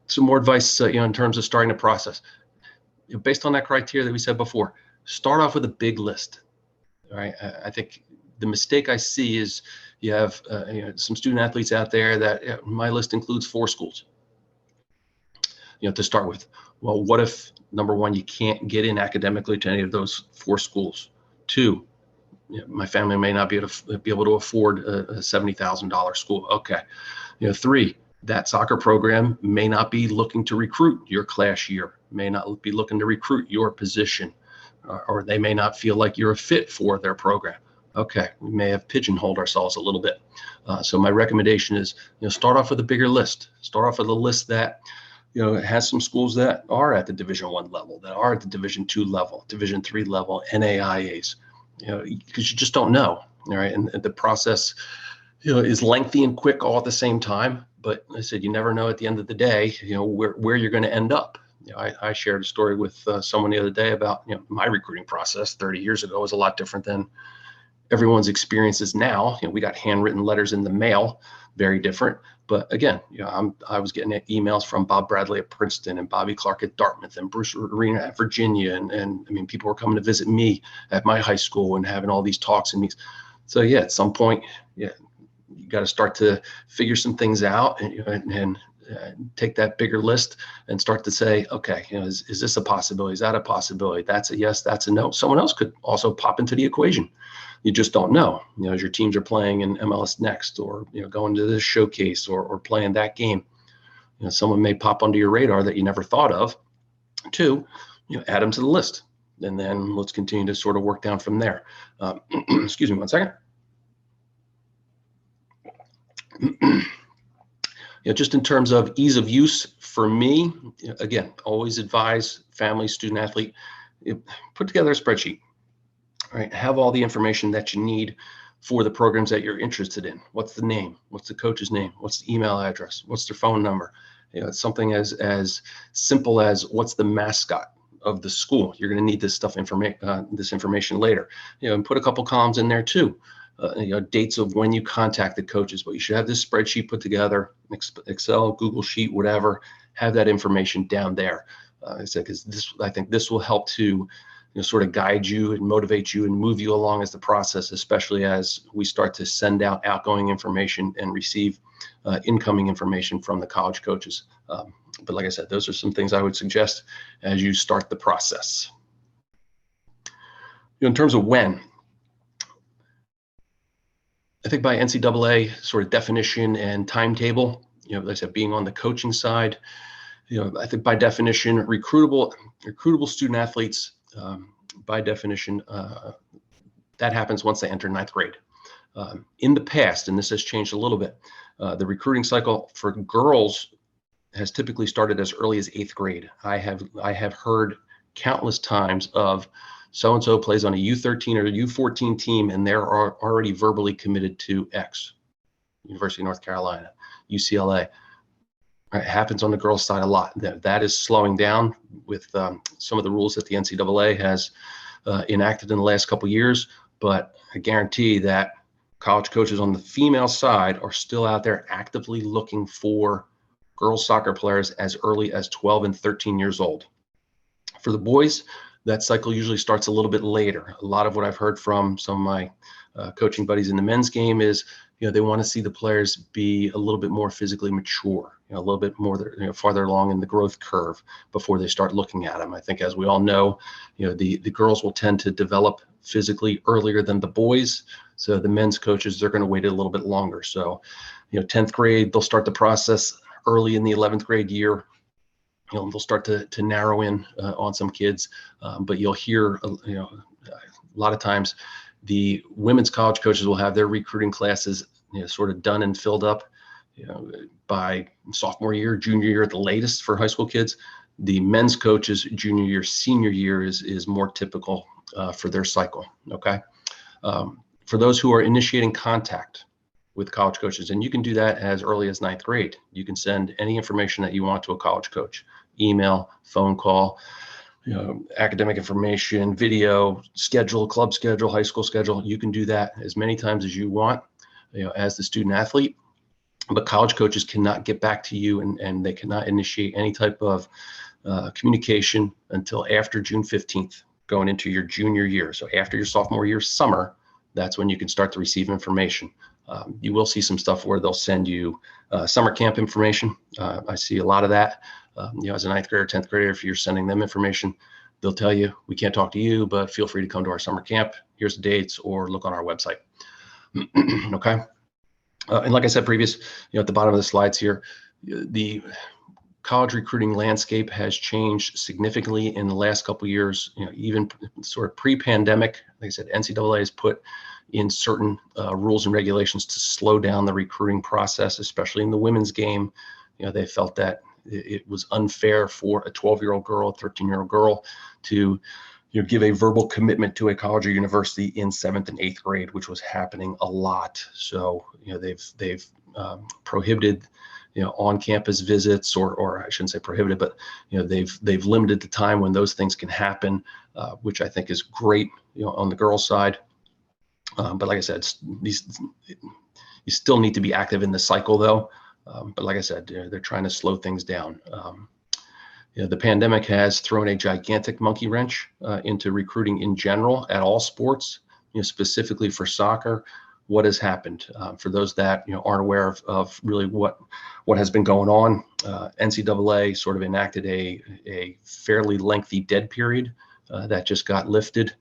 Some more advice, in terms of starting the process. Based on that criteria that we said before, start off with a big list. All right. I think the mistake I see is you have some student athletes out there that my list includes 4 schools. To start with. Well, what if, number one, you can't get in academically to any of those 4 schools? 2, my family may not be able to afford a $70,000 school. Okay. 3, that soccer program may not be looking to recruit your class year, may not be looking to recruit your position, or they may not feel like you're a fit for their program. Okay, we may have pigeonholed ourselves a little bit. So my recommendation is, start off with a bigger list. Start off with a list that it has some schools that are at the Division I level, that are at the Division II level, Division III level, NAIAs, because you just don't know. All right. And the process, is lengthy and quick all at the same time. But I said, you never know at the end of the day, where you're going to end up. I shared a story with someone the other day about, my recruiting process 30 years ago was a lot different than everyone's experiences now. We got handwritten letters in the mail, very different. But again, I was getting emails from Bob Bradley at Princeton and Bobby Clark at Dartmouth and Bruce Arena at Virginia. And I mean, people were coming to visit me at my high school and having all these talks and meetings. So yeah, at some point, you got to start to figure some things out and take that bigger list and start to say, okay, is this a possibility? Is that a possibility? That's a yes, that's a no. Someone else could also pop into the equation. You just don't know, as your teams are playing in MLS Next or, going to this showcase or playing that game. Someone may pop onto your radar that you never thought of. 2, add them to the list. And then let's continue to sort of work down from there. Excuse me 1 second. Just in terms of ease of use for me, again, always advise family, student athlete, put together a spreadsheet. All right, have all the information that you need for the programs that you're interested in. What's the name? What's the coach's name? What's the email address? What's their phone number? It's something as simple as what's the mascot of the school. You're going to need this information later. And put a couple columns in there too. Dates of when you contacted coaches, but you should have this spreadsheet put together, Excel, Google Sheet, whatever. Have that information down there. I said, because I think this will help to sort of guide you and motivate you and move you along as the process, especially as we start to send out outgoing information and receive incoming information from the college coaches. But like I said, those are some things I would suggest as you start the process. In terms of when, I think by NCAA sort of definition and timetable, like I said, being on the coaching side, I think by definition, recruitable student athletes, by definition, that happens once they enter 9th grade. In the past, and this has changed a little bit, the recruiting cycle for girls has typically started as early as 8th grade. I have heard countless times of so-and-so plays on a U13 or a U14 team, and they're already verbally committed to X, University of North Carolina, UCLA. It happens on the girls' side a lot. That is slowing down with some of the rules that the NCAA has enacted in the last couple of years. But I guarantee that college coaches on the female side are still out there actively looking for girls soccer players as early as 12 and 13 years old. For the boys, that cycle usually starts a little bit later. A lot of what I've heard from some of my coaching buddies in the men's game is, they want to see the players be a little bit more physically mature, a little bit more, farther along in the growth curve before they start looking at them. I think, as we all know, the girls will tend to develop physically earlier than the boys. So the men's coaches, they're going to wait a little bit longer. So, 10th grade, they'll start the process early in the 11th grade year. They'll start to narrow in on some kids, but you'll hear, a lot of times the women's college coaches will have their recruiting classes, sort of done and filled up, by sophomore year, junior year at the latest for high school kids. The men's coaches, junior year, senior year is more typical for their cycle. Okay. For those who are initiating contact with college coaches, and you can do that as early as 9th grade. You can send any information that you want to a college coach: email, phone call, academic information, video, schedule, club schedule, high school schedule. You can do that as many times as you want, as the student athlete. But college coaches cannot get back to you, and they cannot initiate any type of communication until after June 15th, going into your junior year. So after your sophomore year summer, that's when you can start to receive information. You will see some stuff where they'll send you summer camp information. I see a lot of that. As a 9th grader, 10th grader, if you're sending them information, they'll tell you, we can't talk to you, but feel free to come to our summer camp. Here's the dates, or look on our website. Okay. And like I said previous, at the bottom of the slides here, the college recruiting landscape has changed significantly in the last couple of years. Even sort of pre-pandemic, like I said, NCAA has put in certain rules and regulations to slow down the recruiting process, especially in the women's game. They felt that it was unfair for a 12-year-old girl, a 13-year-old girl to give a verbal commitment to a college or university in 7th and 8th grade, which was happening a lot. So they've prohibited on-campus visits, or I shouldn't say prohibited, but they've limited the time when those things can happen, which I think is great on the girls' side. But like I said, you still need to be active in the cycle, though. But like I said, they're trying to slow things down. The pandemic has thrown a gigantic monkey wrench into recruiting in general at all sports, specifically for soccer. What has happened? For those that aren't aware of really what has been going on, NCAA sort of enacted a fairly lengthy dead period that just got lifted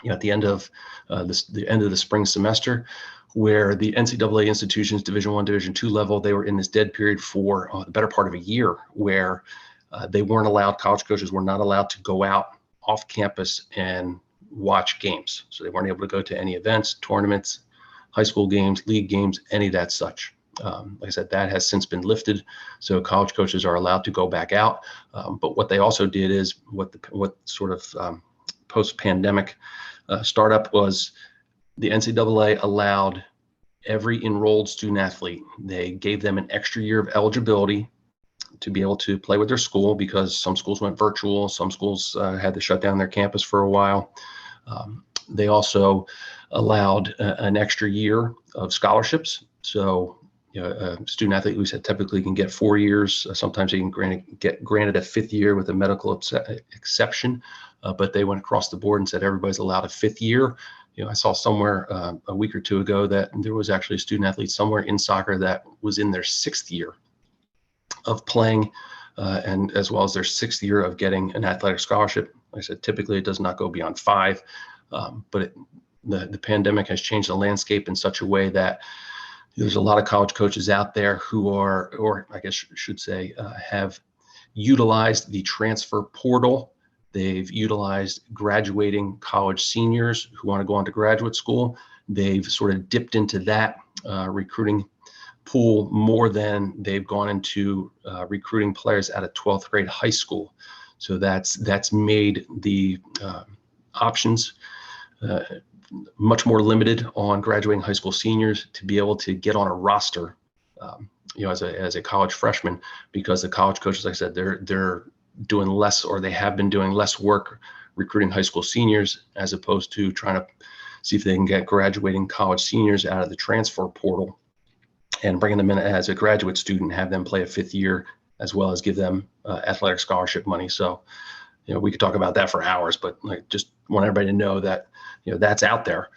at the end of the spring semester, where the NCAA institutions, Division I, Division II level, they were in this dead period for the better part of a year, where they weren't allowed, college coaches were not allowed to go out off campus and watch games. So they weren't able to go to any events, tournaments, high school games, league games, any of that such. Like I said, that has since been lifted. So college coaches are allowed to go back out. But what they also did is what sort of post-pandemic startup was, the NCAA allowed every enrolled student athlete, they gave them an extra year of eligibility to be able to play with their school, because some schools went virtual, some schools had to shut down their campus for a while. They also allowed an extra year of scholarships. So a student athlete, we said, typically can get 4 years. Sometimes they can get granted a 5th year with a medical exception, but they went across the board and said everybody's allowed a 5th year. I saw somewhere a week or two ago that there was actually a student athlete somewhere in soccer that was in their 6th year of playing, and as well as their 6th year of getting an athletic scholarship. Like I said, typically it does not go beyond 5, but the pandemic has changed the landscape in such a way that there's a lot of college coaches out there who are, or I guess should say, have utilized the transfer portal. They've utilized graduating college seniors who want to go on to graduate school. They've sort of dipped into that recruiting pool more than they've gone into recruiting players out of 12th grade high school. So that's made the options much more limited on graduating high school seniors to be able to get on a roster, as a college freshman, because the college coaches, like I said, they're doing less, or they have been doing less work recruiting high school seniors, as opposed to trying to see if they can get graduating college seniors out of the transfer portal and bringing them in as a graduate student, have them play a 5th year, as well as give them athletic scholarship money. So, we could talk about that for hours, but just want everybody to know that, that's out there.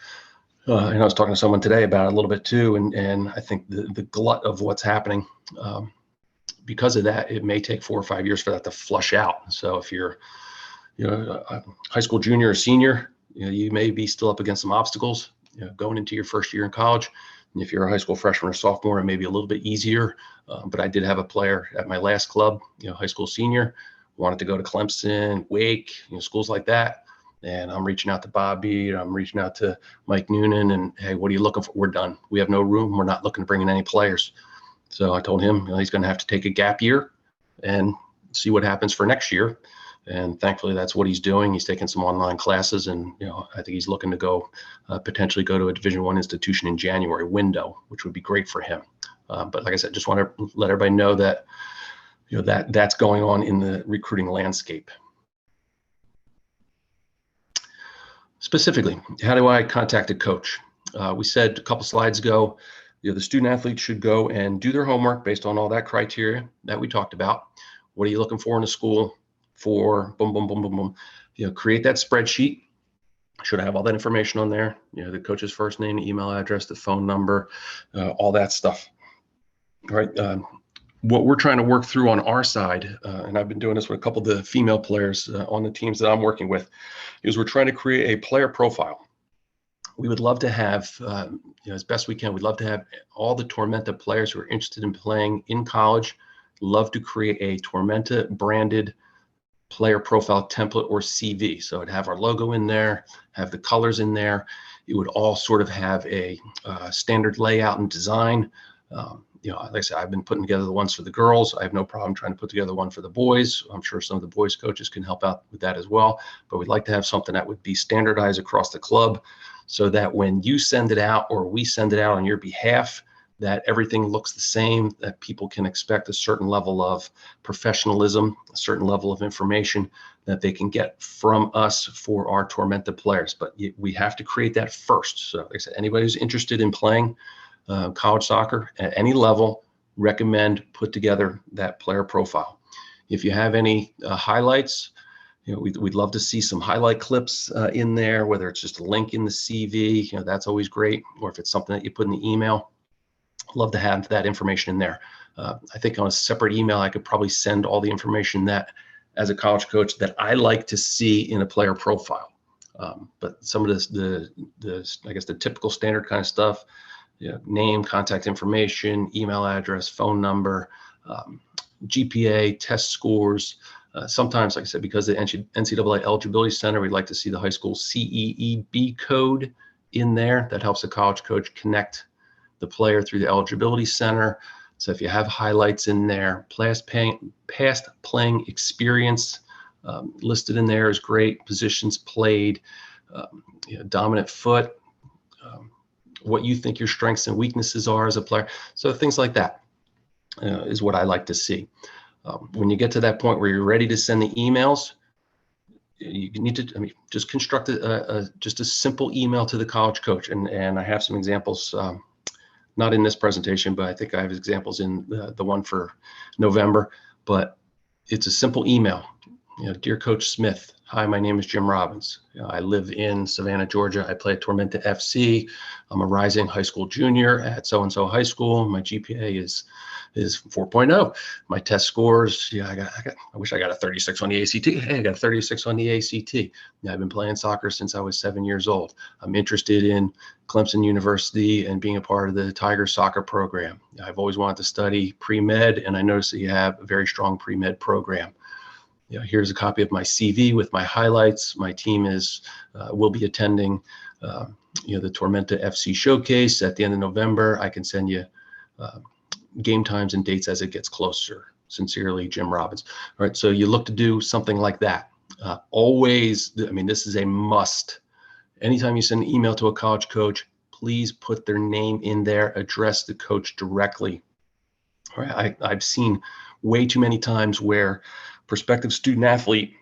And I was talking to someone today about it a little bit too, and I think the glut of what's happening, because of that, it may take 4 or 5 years for that to flush out. So if you're, a high school junior or senior, you may be still up against some obstacles, going into your first year in college. And if you're a high school freshman or sophomore, it may be a little bit easier. But I did have a player at my last club, high school senior, wanted to go to Clemson, Wake, schools like that. And I'm reaching out to Bobby, I'm reaching out to Mike Noonan, and hey, what are you looking for? We're done. We have no room. We're not looking to bring in any players. So I told him, he's going to have to take a gap year and see what happens for next year. And thankfully, that's what he's doing. He's taking some online classes, and I think he's looking to go potentially go to a Division I institution in January window, which would be great for him. But like I said, just want to let everybody know that that's going on in the recruiting landscape. Specifically, how do I contact a coach? We said a couple slides ago, the student athlete should go and do their homework based on all that criteria that we talked about. What are you looking for in a school? For boom, boom, boom, boom, boom. Create that spreadsheet. Should have all that information on there. The coach's first name, email address, the phone number, all that stuff. All right. What we're trying to work through on our side, and I've been doing this with a couple of the female players on the teams that I'm working with, is we're trying to create a player profile. We would love to have, as best we can, we'd love to have all the Tormenta players who are interested in playing in college, love to create a Tormenta branded player profile template or CV. So it'd have our logo in there, have the colors in there. It would all sort of have a standard layout and design. Like I said, I've been putting together the ones for the girls. I have no problem trying to put together one for the boys. I'm sure some of the boys coaches can help out with that as well. But we'd like to have something that would be standardized across the club so that when you send it out or we send it out on your behalf, that everything looks the same, that people can expect a certain level of professionalism, a certain level of information that they can get from us for our Tormenta players. But we have to create that first. So like I said, anybody who's interested in playing college soccer at any level, recommend put together that player profile. If you have any highlights, we'd love to see some highlight clips in there, whether it's just a link in the CV, that's always great. Or if it's something that you put in the email, love to have that information in there. I think on a separate email, I could probably send all the information that, as a college coach, that I like to see in a player profile. But some of the I guess the typical standard kind of stuff, name, contact information, email address, phone number, GPA, test scores. Sometimes, like I said, because the NCAA Eligibility Center, we'd like to see the high school CEEB code in there. That helps a college coach connect the player through the Eligibility Center. So if you have highlights in there, past playing experience listed in there is great. Positions played, dominant foot, what you think your strengths and weaknesses are as a player. So things like that is what I like to see. When you get to that point where you're ready to send the emails, you need to, just construct just a simple email to the college coach. And I have some examples, not in this presentation, but I think I have examples in the one for November. But it's a simple email. Dear Coach Smith, hi, my name is Jim Robbins. I live in Savannah, Georgia. I play at Tormenta FC. I'm a rising high school junior at so-and-so high school. My GPA is 4.0. My test scores, I wish I got a 36 on the ACT. Hey, I got a 36 on the ACT. I've been playing soccer since I was 7 years old. I'm interested in Clemson University and being a part of the Tiger soccer program. I've always wanted to study pre-med, and I noticed that you have a very strong pre-med program. Here's a copy of my CV with my highlights. My team will be attending, the Tormenta FC showcase at the end of November. I can send you game times and dates as it gets closer. Sincerely, Jim Robbins. All right, so you look to do something like that. Always, this is a must. Anytime you send an email to a college coach, please put their name in there, address the coach directly. All right, I've seen way too many times where prospective student athlete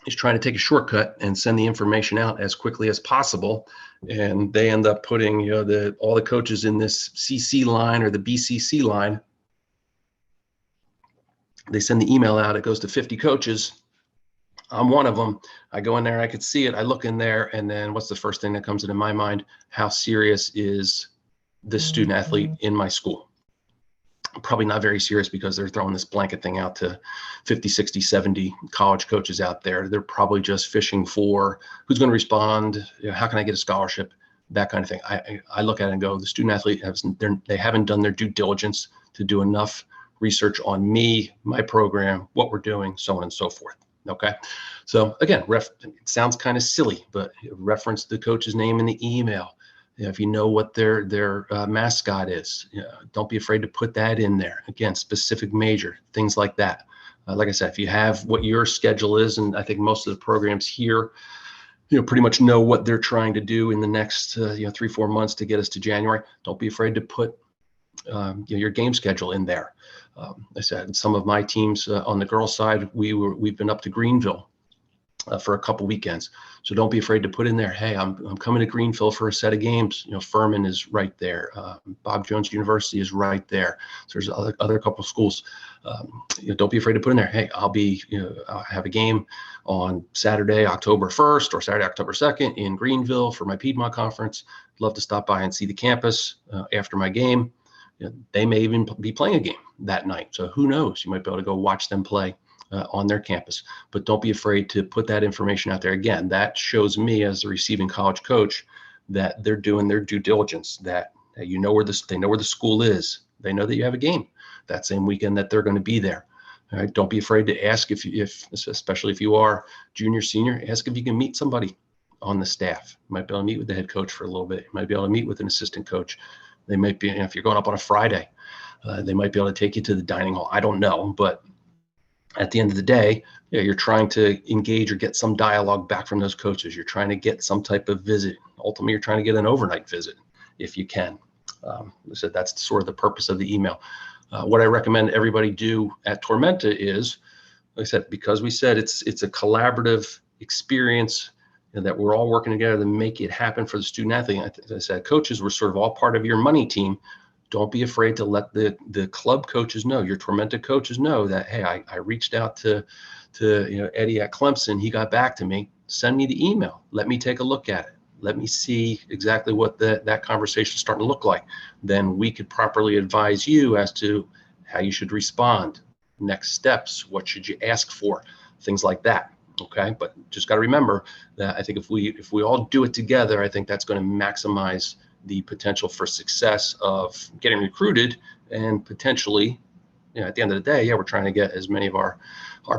is trying to take a shortcut and send the information out as quickly as possible, and they end up putting all the coaches in this CC line or the BCC line. They send the email out, it goes to 50 coaches. I'm one of them. I go in there, I could see it, I look in there, and then what's the first thing that comes into my mind? How serious is this student athlete in my school? probably not very serious because they're throwing this blanket thing out to 50, 60, 70 college coaches out there. They're probably just fishing for who's going to respond, how can I get a scholarship, that kind of thing. I look at it and go, the student athlete they haven't done their due diligence to do enough research on me, my program, what we're doing, so on and so forth. Okay. So again, it sounds kind of silly, but reference the coach's name in the email. If you know what their mascot is, don't be afraid to put that in there. Again, specific major, things like that. Like I said, if you have what your schedule is, and I think most of the programs here, pretty much know what they're trying to do in the next 3-4 months to get us to January. Don't be afraid to put your game schedule in there. I said some of my teams on the girls' side, we've been up to Greenville for a couple weekends. So don't be afraid to put in there, hey, I'm coming to Greenville for a set of games. Furman is right there. Bob Jones University is right there. So there's other couple of schools. Don't be afraid to put in there, hey, I'll have a game on Saturday, October 1st or Saturday, October 2nd in Greenville for my Piedmont conference. Love to stop by and see the campus after my game. They may even be playing a game that night. So who knows? You might be able to go watch them play on their campus, but don't be afraid to put that information out there. Again, that shows me as the receiving college coach that they're doing their due diligence, that they know where the school is. They know that you have a game that same weekend that they're going to be there. All right. Don't be afraid to ask especially if you are junior, senior, ask if you can meet somebody on the staff. You might be able to meet with the head coach for a little bit. You might be able to meet with an assistant coach. They might be, if you're going up on a Friday, they might be able to take you to the dining hall. I don't know, but at the end of the day, you're trying to engage or get some dialogue back from those coaches. You're trying to get some type of visit. Ultimately, you're trying to get an overnight visit if you can. So that's sort of the purpose of the email. What I recommend everybody do at Tormenta is, like I said, because we said it's a collaborative experience that we're all working together to make it happen for the student athlete. As I said, coaches were sort of all part of your money team. Don't be afraid to let the club coaches know, your Tormenta coaches know that, hey, I reached out to Eddie at Clemson. He got back to me. Send me the email. Let me take a look at it. Let me see exactly what that conversation is starting to look like. Then we could properly advise you as to how you should respond, next steps, what should you ask for, things like that. Okay, but just got to remember that I think if we all do it together, I think that's going to maximize the potential for success of getting recruited, and potentially, at the end of the day, we're trying to get as many of our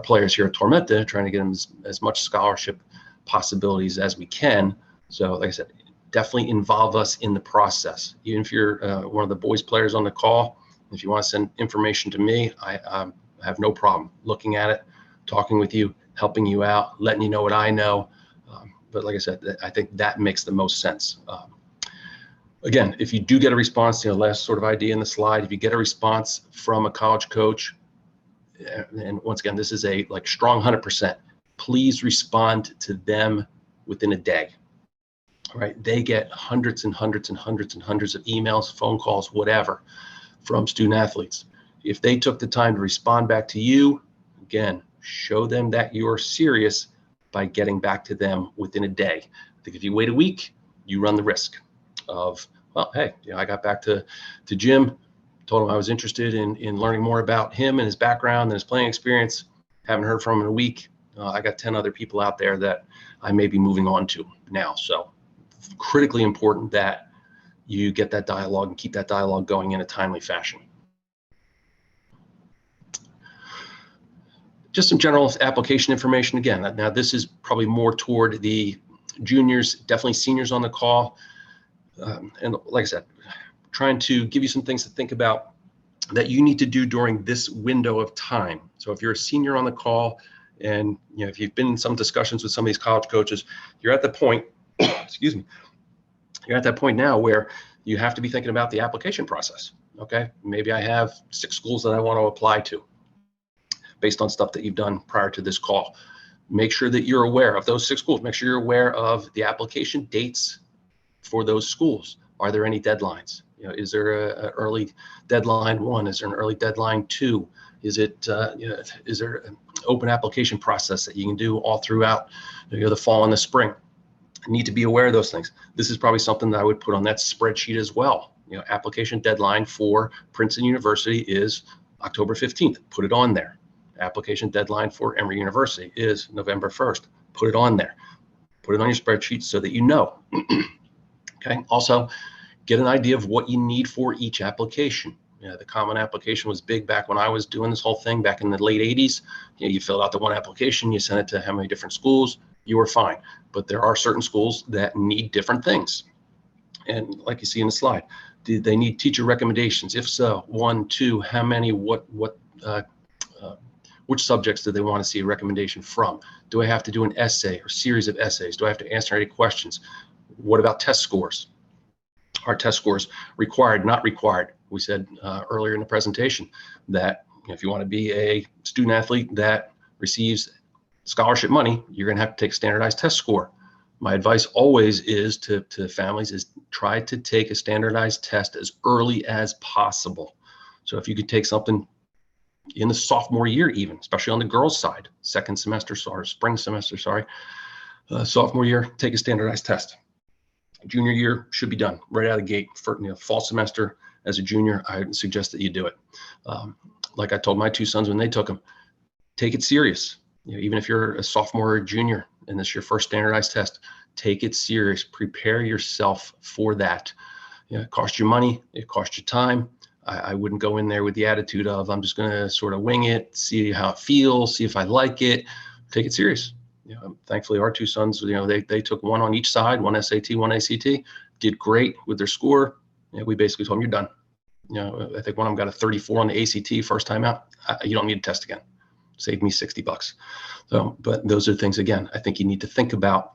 players here at Tormenta, trying to get them as much scholarship possibilities as we can. So, like I said, definitely involve us in the process. Even if you're one of the boys players on the call, if you want to send information to me, I have no problem looking at it, talking with you, helping you out, letting you know what I know. But like I said, I think that makes the most sense. Again, if you do get a response, last sort of idea in the slide, if you get a response from a college coach, and once again, this is a strong 100%, please respond to them within a day. All right. They get hundreds and hundreds and hundreds and hundreds of emails, phone calls, whatever, from student athletes. If they took the time to respond back to you, again, show them that you're serious by getting back to them within a day. I think if you wait a week, you run the risk of, well, hey, I got back to Jim, told him I was interested in learning more about him and his background and his playing experience. Haven't heard from him in a week. I got 10 other people out there that I may be moving on to now. So critically important that you get that dialogue and keep that dialogue going in a timely fashion. Just some general application information. Again, now this is probably more toward the juniors, definitely seniors on the call. And like I said, trying to give you some things to think about that you need to do during this window of time. So if you're a senior on the call and if you've been in some discussions with some of these college coaches, you're at the point, excuse me, you're at that point now where you have to be thinking about the application process. Okay, maybe I have 6 schools that I want to apply to based on stuff that you've done prior to this call. Make sure that you're aware of those 6 schools. Make sure you're aware of the application dates for those schools. Are there any deadlines? Is there an early deadline 1? Is there an early deadline 2? Is it is there an open application process that you can do all throughout the fall and the spring? You need to be aware of those things. This is probably something that I would put on that spreadsheet as well. Application deadline for Princeton University is October 15th. Put it on there. Application deadline for Emory University is November 1st. Put it on there. Put it on your spreadsheet so that you know. Okay. Also, get an idea of what you need for each application. The common application was big back when I was doing this whole thing back in the late 80s. You filled out the one application, you sent it to how many different schools, you were fine. But there are certain schools that need different things. And like you see in the slide, do they need teacher recommendations? If so, 1, 2, how many, which subjects do they want to see a recommendation from? Do I have to do an essay or series of essays? Do I have to answer any questions? What about test scores? Are test scores required, not required? We said earlier in the presentation that if you want to be a student athlete that receives scholarship money, you're going to have to take a standardized test score. My advice always is to families is try to take a standardized test as early as possible. So if you could take something in the sophomore year, even, especially on the girls' side, spring semester, sophomore year, take a standardized test. Junior year should be done right out of the gate. For fall semester as a junior, I would suggest that you do it. Like I told my two sons when they took them, take it serious. Even if you're a sophomore or junior and this is your first standardized test, take it serious. Prepare yourself for that. It costs you money. It costs you time. I wouldn't go in there with the attitude of I'm just going to sort of wing it, see how it feels, see if I like it. Take it serious. Thankfully, our two sons, they took one on each side, one SAT, one ACT, did great with their score. We basically told them, you're done. I think one of them got a 34 on the ACT first time out. You don't need to test again. Saved me $60. So, but those are things, again, I think you need to think about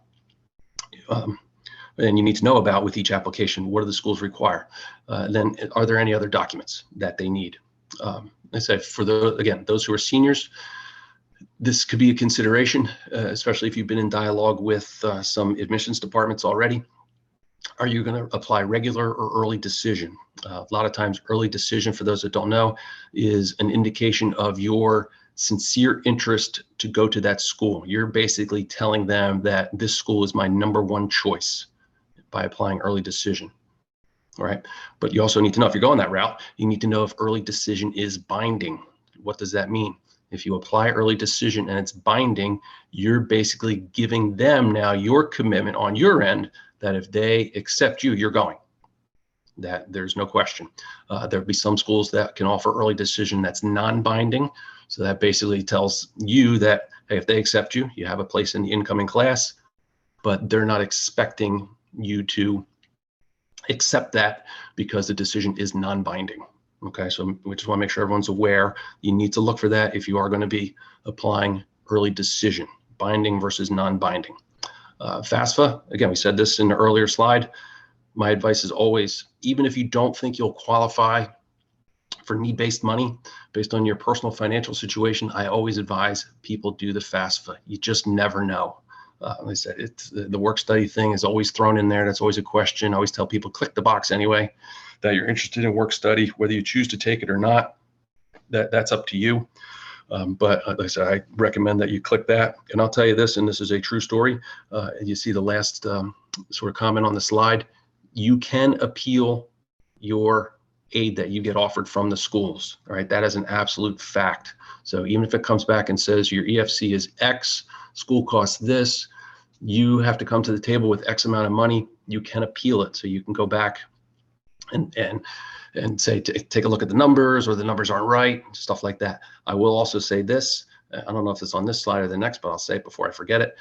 and you need to know about with each application. What do the schools require? Then are there any other documents that they need? I said for those who are seniors, this could be a consideration, especially if you've been in dialogue with some admissions departments already. Are you going to apply regular or early decision? A lot of times early decision, for those that don't know, is an indication of your sincere interest to go to that school. You're basically telling them that this school is my number one choice by applying early decision. All right. But you also need to know, if you're going that route, you need to know if early decision is binding. What does that mean? If you apply early decision and it's binding, you're basically giving them now your commitment on your end that if they accept you, you're going. That there's no question. There'll be some schools that can offer early decision that's non-binding. So that basically tells you that, hey, if they accept you, you have a place in the incoming class, but they're not expecting you to accept that because the decision is non-binding. Okay, so we just want to make sure everyone's aware. You need to look for that if you are going to be applying early decision, binding versus non-binding. FAFSA, again, we said this in the earlier slide. My advice is always, even if you don't think you'll qualify for need-based money based on your personal financial situation, I always advise people do the FAFSA. You just never know. Like I said, it's the work study thing is always thrown in there. That's always a question. I always tell people, click the box anyway, that you're interested in work study, whether you choose to take it or not, that's up to you. But like I said, I recommend that you click that. And I'll tell you this, and this is a true story. You see the last sort of comment on the slide. You can appeal your aid that you get offered from the schools. All right, that is an absolute fact. So even if it comes back and says your EFC is X, school costs this, you have to come to the table with X amount of money, you can appeal it. So you can go back and say, take a look at the numbers, or the numbers aren't right, stuff like that. I will also say this, I don't know if it's on this slide or the next, but I'll say it before I forget it.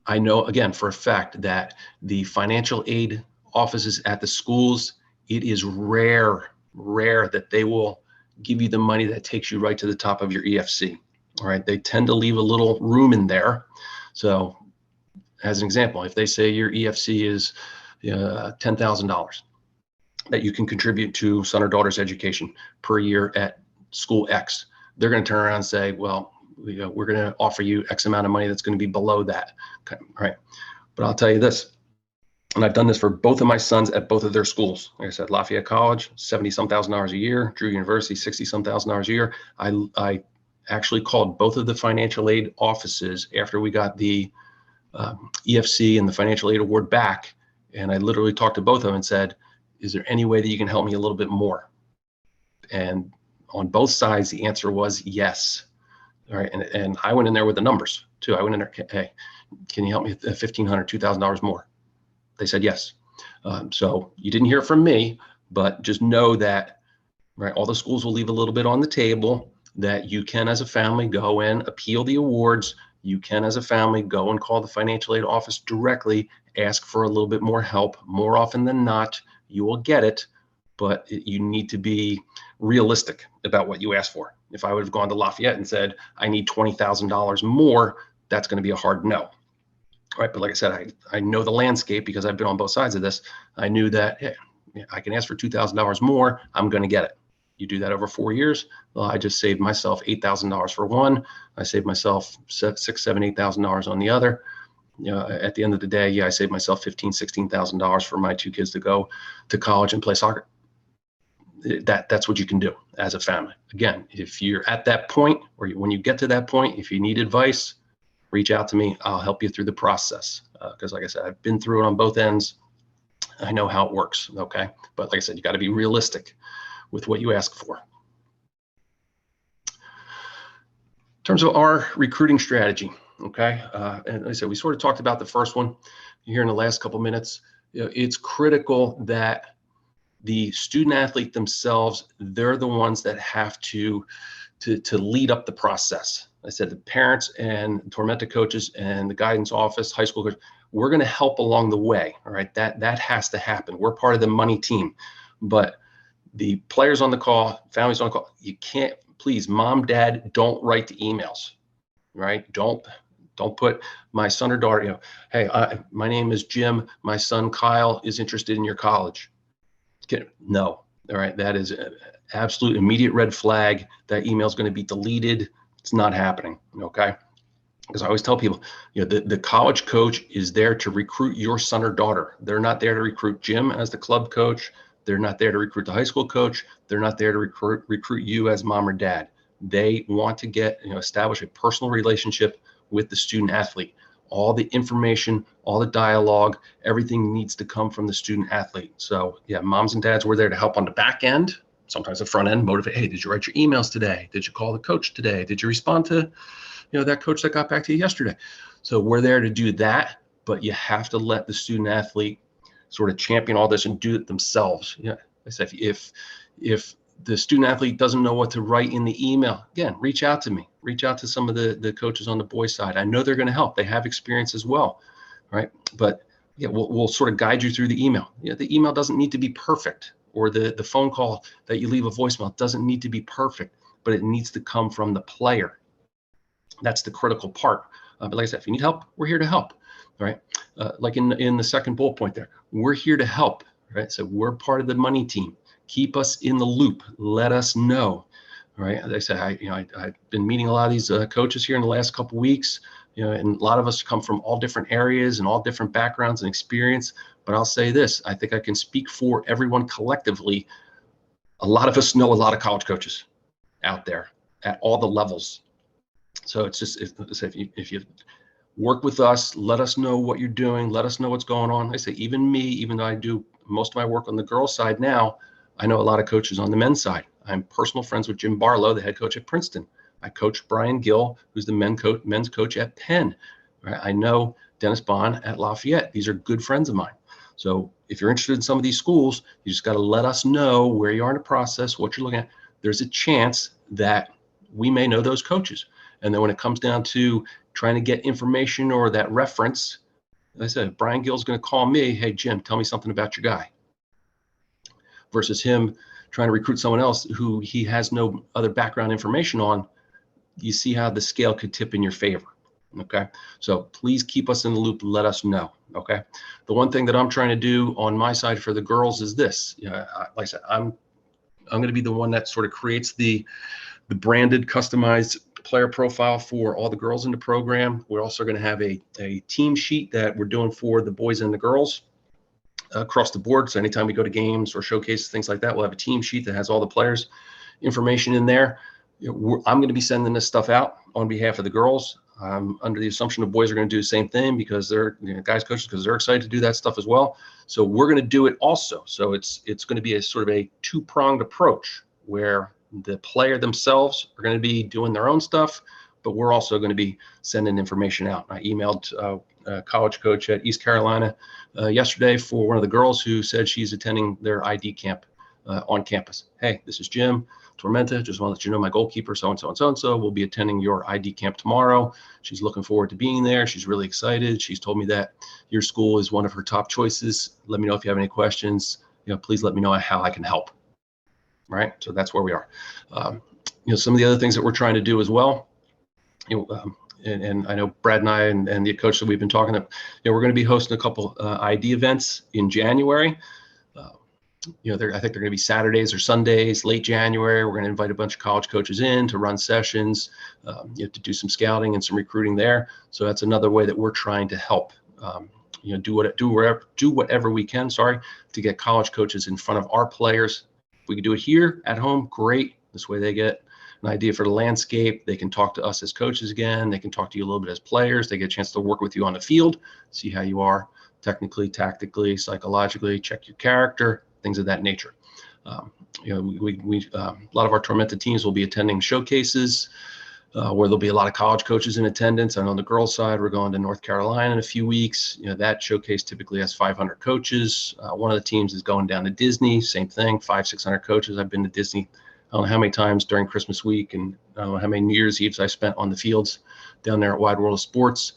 I know, again, for a fact that the financial aid offices at the schools, it is rare that they will give you the money that takes you right to the top of your EFC. All right, they tend to leave a little room in there. So as an example, if they say your EFC is $10,000 that you can contribute to son or daughter's education per year at school X, they're going to turn around and say, well, we're going to offer you X amount of money that's going to be below that. Okay, right. But I'll tell you this, and I've done this for both of my sons at both of their schools. Like I said, Lafayette College, $70-some thousand a year, Drew University, $60-some thousand a year. I actually called both of the financial aid offices after we got the EFC and the financial aid award back. And I literally talked to both of them and said, is there any way that you can help me a little bit more? And on both sides, the answer was yes. All right. And I went in there with the numbers too. I went in there, hey, can you help me with $1,500, $2,000 more? They said yes. So you didn't hear it from me, but just know that, right, all the schools will leave a little bit on the table, that you can, as a family, go in, appeal the awards. You can, as a family, go and call the financial aid office directly, ask for a little bit more help. More often than not, you will get it, but you need to be realistic about what you ask for. If I would have gone to Lafayette and said, I need $20,000 more, that's going to be a hard no. Right. But like I said, I know the landscape because I've been on both sides of this. I knew that, hey, I can ask for $2,000 more. I'm going to get it. You do that over 4 years. Well, I just saved myself $8,000 for one. I saved myself $6,000, $7,000, $8,000 on the other. At the end of the day, yeah, I saved myself $15,000, $16,000 for my two kids to go to college and play soccer. That's what you can do as a family. Again, if you're at that point, or when you get to that point, if you need advice, reach out to me. I'll help you through the process. Because like I said, I've been through it on both ends. I know how it works. Okay. But like I said, you got to be realistic with what you ask for. In terms of our recruiting strategy. Okay. And like I said, we sort of talked about the first one here in the last couple minutes. It's critical that the student athlete themselves, they're the ones that have to lead up the process. I said the parents and Tormenta coaches and the guidance office, high school coaches, we're going to help along the way. All right, that has to happen. We're part of the money team, but the players on the call, families on the call, you can't, please, mom, dad, don't write the emails. Right? Don't put my son or daughter. Hey, my name is Jim. My son Kyle is interested in your college. No. All right, that is an absolute immediate red flag. That email is going to be deleted. It's not happening. Okay. Because I always tell people, the college coach is there to recruit your son or daughter. They're not there to recruit Jim as the club coach. They're not there to recruit the high school coach. They're not there to recruit you as mom or dad. They want to establish a personal relationship with the student athlete. All the information, all the dialogue, everything needs to come from the student athlete. So yeah, moms and dads, we're there to help on the back end. Sometimes the front end, motivate. Hey, did you write your emails today? Did you call the coach today? Did you respond to, that coach that got back to you yesterday? So we're there to do that, but you have to let the student athlete sort of champion all this and do it themselves. Yeah, I said, if the student athlete doesn't know what to write in the email, again, reach out to me. Reach out to some of the coaches on the boys' side. I know they're going to help. They have experience as well, right? But yeah, we'll sort of guide you through the email. The email doesn't need to be perfect, or the phone call that you leave a voicemail doesn't need to be perfect, but it needs to come from the player. That's the critical part. But like I said, if you need help, we're here to help, right? Like in the second bullet point there, we're here to help, right? So we're part of the money team. Keep us in the loop. Let us know. All right. As I said, I've been meeting a lot of these coaches here in the last couple of weeks, and a lot of us come from all different areas and all different backgrounds and experience. But I'll say this, I think I can speak for everyone collectively. A lot of us know a lot of college coaches out there at all the levels. So it's just, if you work with us, let us know what you're doing. Let us know what's going on. I say, even me, even though I do most of my work on the girls' side now, I know a lot of coaches on the men's side. I'm personal friends with Jim Barlow, the head coach at Princeton. I coach Brian Gill, who's the men's coach at Penn. Right? I know Dennis Bond at Lafayette. These are good friends of mine. So if you're interested in some of these schools, you just got to let us know where you are in the process, what you're looking at. There's a chance that we may know those coaches. And then when it comes down to trying to get information or that reference, as I said, Brian Gill's going to call me, hey, Jim, tell me something about your guy. Versus him trying to recruit someone else who he has no other background information on. You see how the scale could tip in your favor. Okay. So please keep us in the loop. Let us know. Okay. The one thing that I'm trying to do on my side for the girls is this. Like I said, I'm going to be the one that sort of creates the branded, customized player profile for all the girls in the program. We're also going to have a team sheet that we're doing for the boys and the girls across the board. So anytime we go to games or showcases, things like that, we'll have a team sheet that has all the players' information in there. I'm going to be sending this stuff out on behalf of the girls. I'm under the assumption the boys are going to do the same thing because they're guys coaches because they're excited to do that stuff as well. So we're going to do it also. So it's going to be a sort of a two-pronged approach where the player themselves are going to be doing their own stuff, but we're also going to be sending information out. I emailed a college coach at East Carolina yesterday for one of the girls who said she's attending their ID camp on campus. Hey, this is Jim Tormenta. Just want to let you know my goalkeeper, so-and-so and so-and-so, will be attending your ID camp tomorrow. She's looking forward to being there. She's really excited. She's told me that your school is one of her top choices. Let me know if you have any questions. Please let me know how I can help. Right. So that's where we are. Some of the other things that we're trying to do as well, and I know Brad and I and the coach that we've been talking to, we're going to be hosting a couple ID events in January. I think they're going to be Saturdays or Sundays, late January. We're going to invite a bunch of college coaches in to run sessions, to do some scouting and some recruiting there. So that's another way that we're trying to help, do whatever we can, to get college coaches in front of our players. If we can do it here at home, great. This way they get an idea for the landscape. They can talk to us as coaches again. They can talk to you a little bit as players. They get a chance to work with you on the field, see how you are technically, tactically, psychologically, check your character, things of that nature. A lot of our Tormenta teams will be attending showcases where there'll be a lot of college coaches in attendance. I know on the girls' side, we're going to North Carolina in a few weeks. That showcase typically has 500 coaches. One of the teams is going down to Disney, same thing, 500-600 coaches. I've been to Disney, I don't know how many times during Christmas week, and I don't know how many New Year's Eves I spent on the fields down there at Wide World of Sports.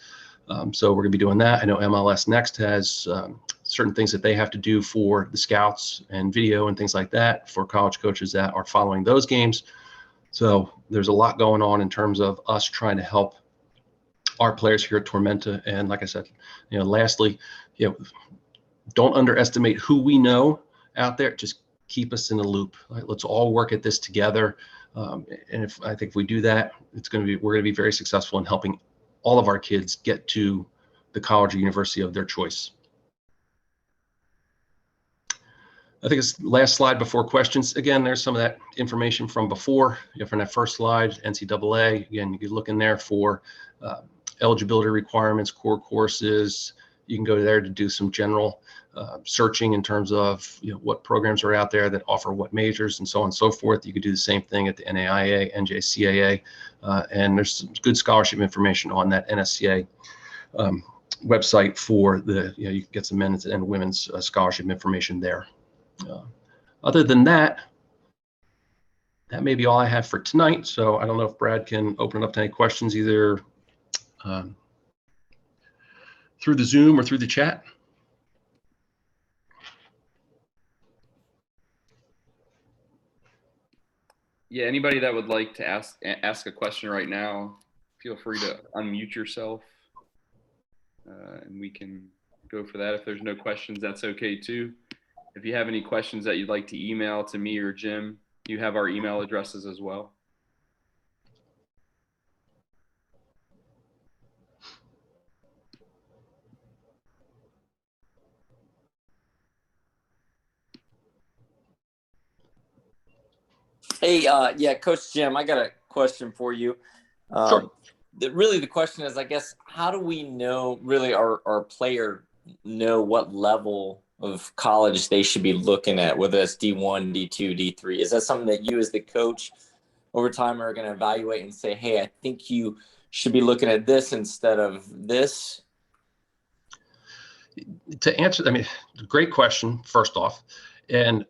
So we're going to be doing that. I know MLS Next has certain things that they have to do for the scouts and video and things like that for college coaches that are following those games. So there's a lot going on in terms of us trying to help our players here at Tormenta. And like I said, lastly, don't underestimate who we know out there. Just keep us in the loop. Right? Let's all work at this together. And I think if we do that, we're going to be very successful in helping all of our kids get to the college or university of their choice. I think it's the last slide before questions. Again, there's some of that information from before. From that first slide, NCAA. Again, you can look in there for eligibility requirements, core courses. You can go there to do some general searching in terms of what programs are out there that offer what majors and so on and so forth. You could do the same thing at the NAIA, NJCAA, and there's some good scholarship information on that NSCA website for you can get some men's and women's scholarship information there. Other than that, that may be all I have for tonight. So I don't know if Brad can open it up to any questions either through the Zoom or through the chat. Yeah, anybody that would like to ask a question right now, feel free to unmute yourself, and we can go for that. If there's no questions, that's okay too. If you have any questions that you'd like to email to me or Jim, you have our email addresses as well. Hey, yeah, Coach Jim, I got a question for you. Sure. Really, the question is, I guess, how do we know, really, our player know what level of college they should be looking at, whether that's D1, D2, D3? Is that something that you as the coach over time are going to evaluate and say, hey, I think you should be looking at this instead of this? To answer, great question, first off, and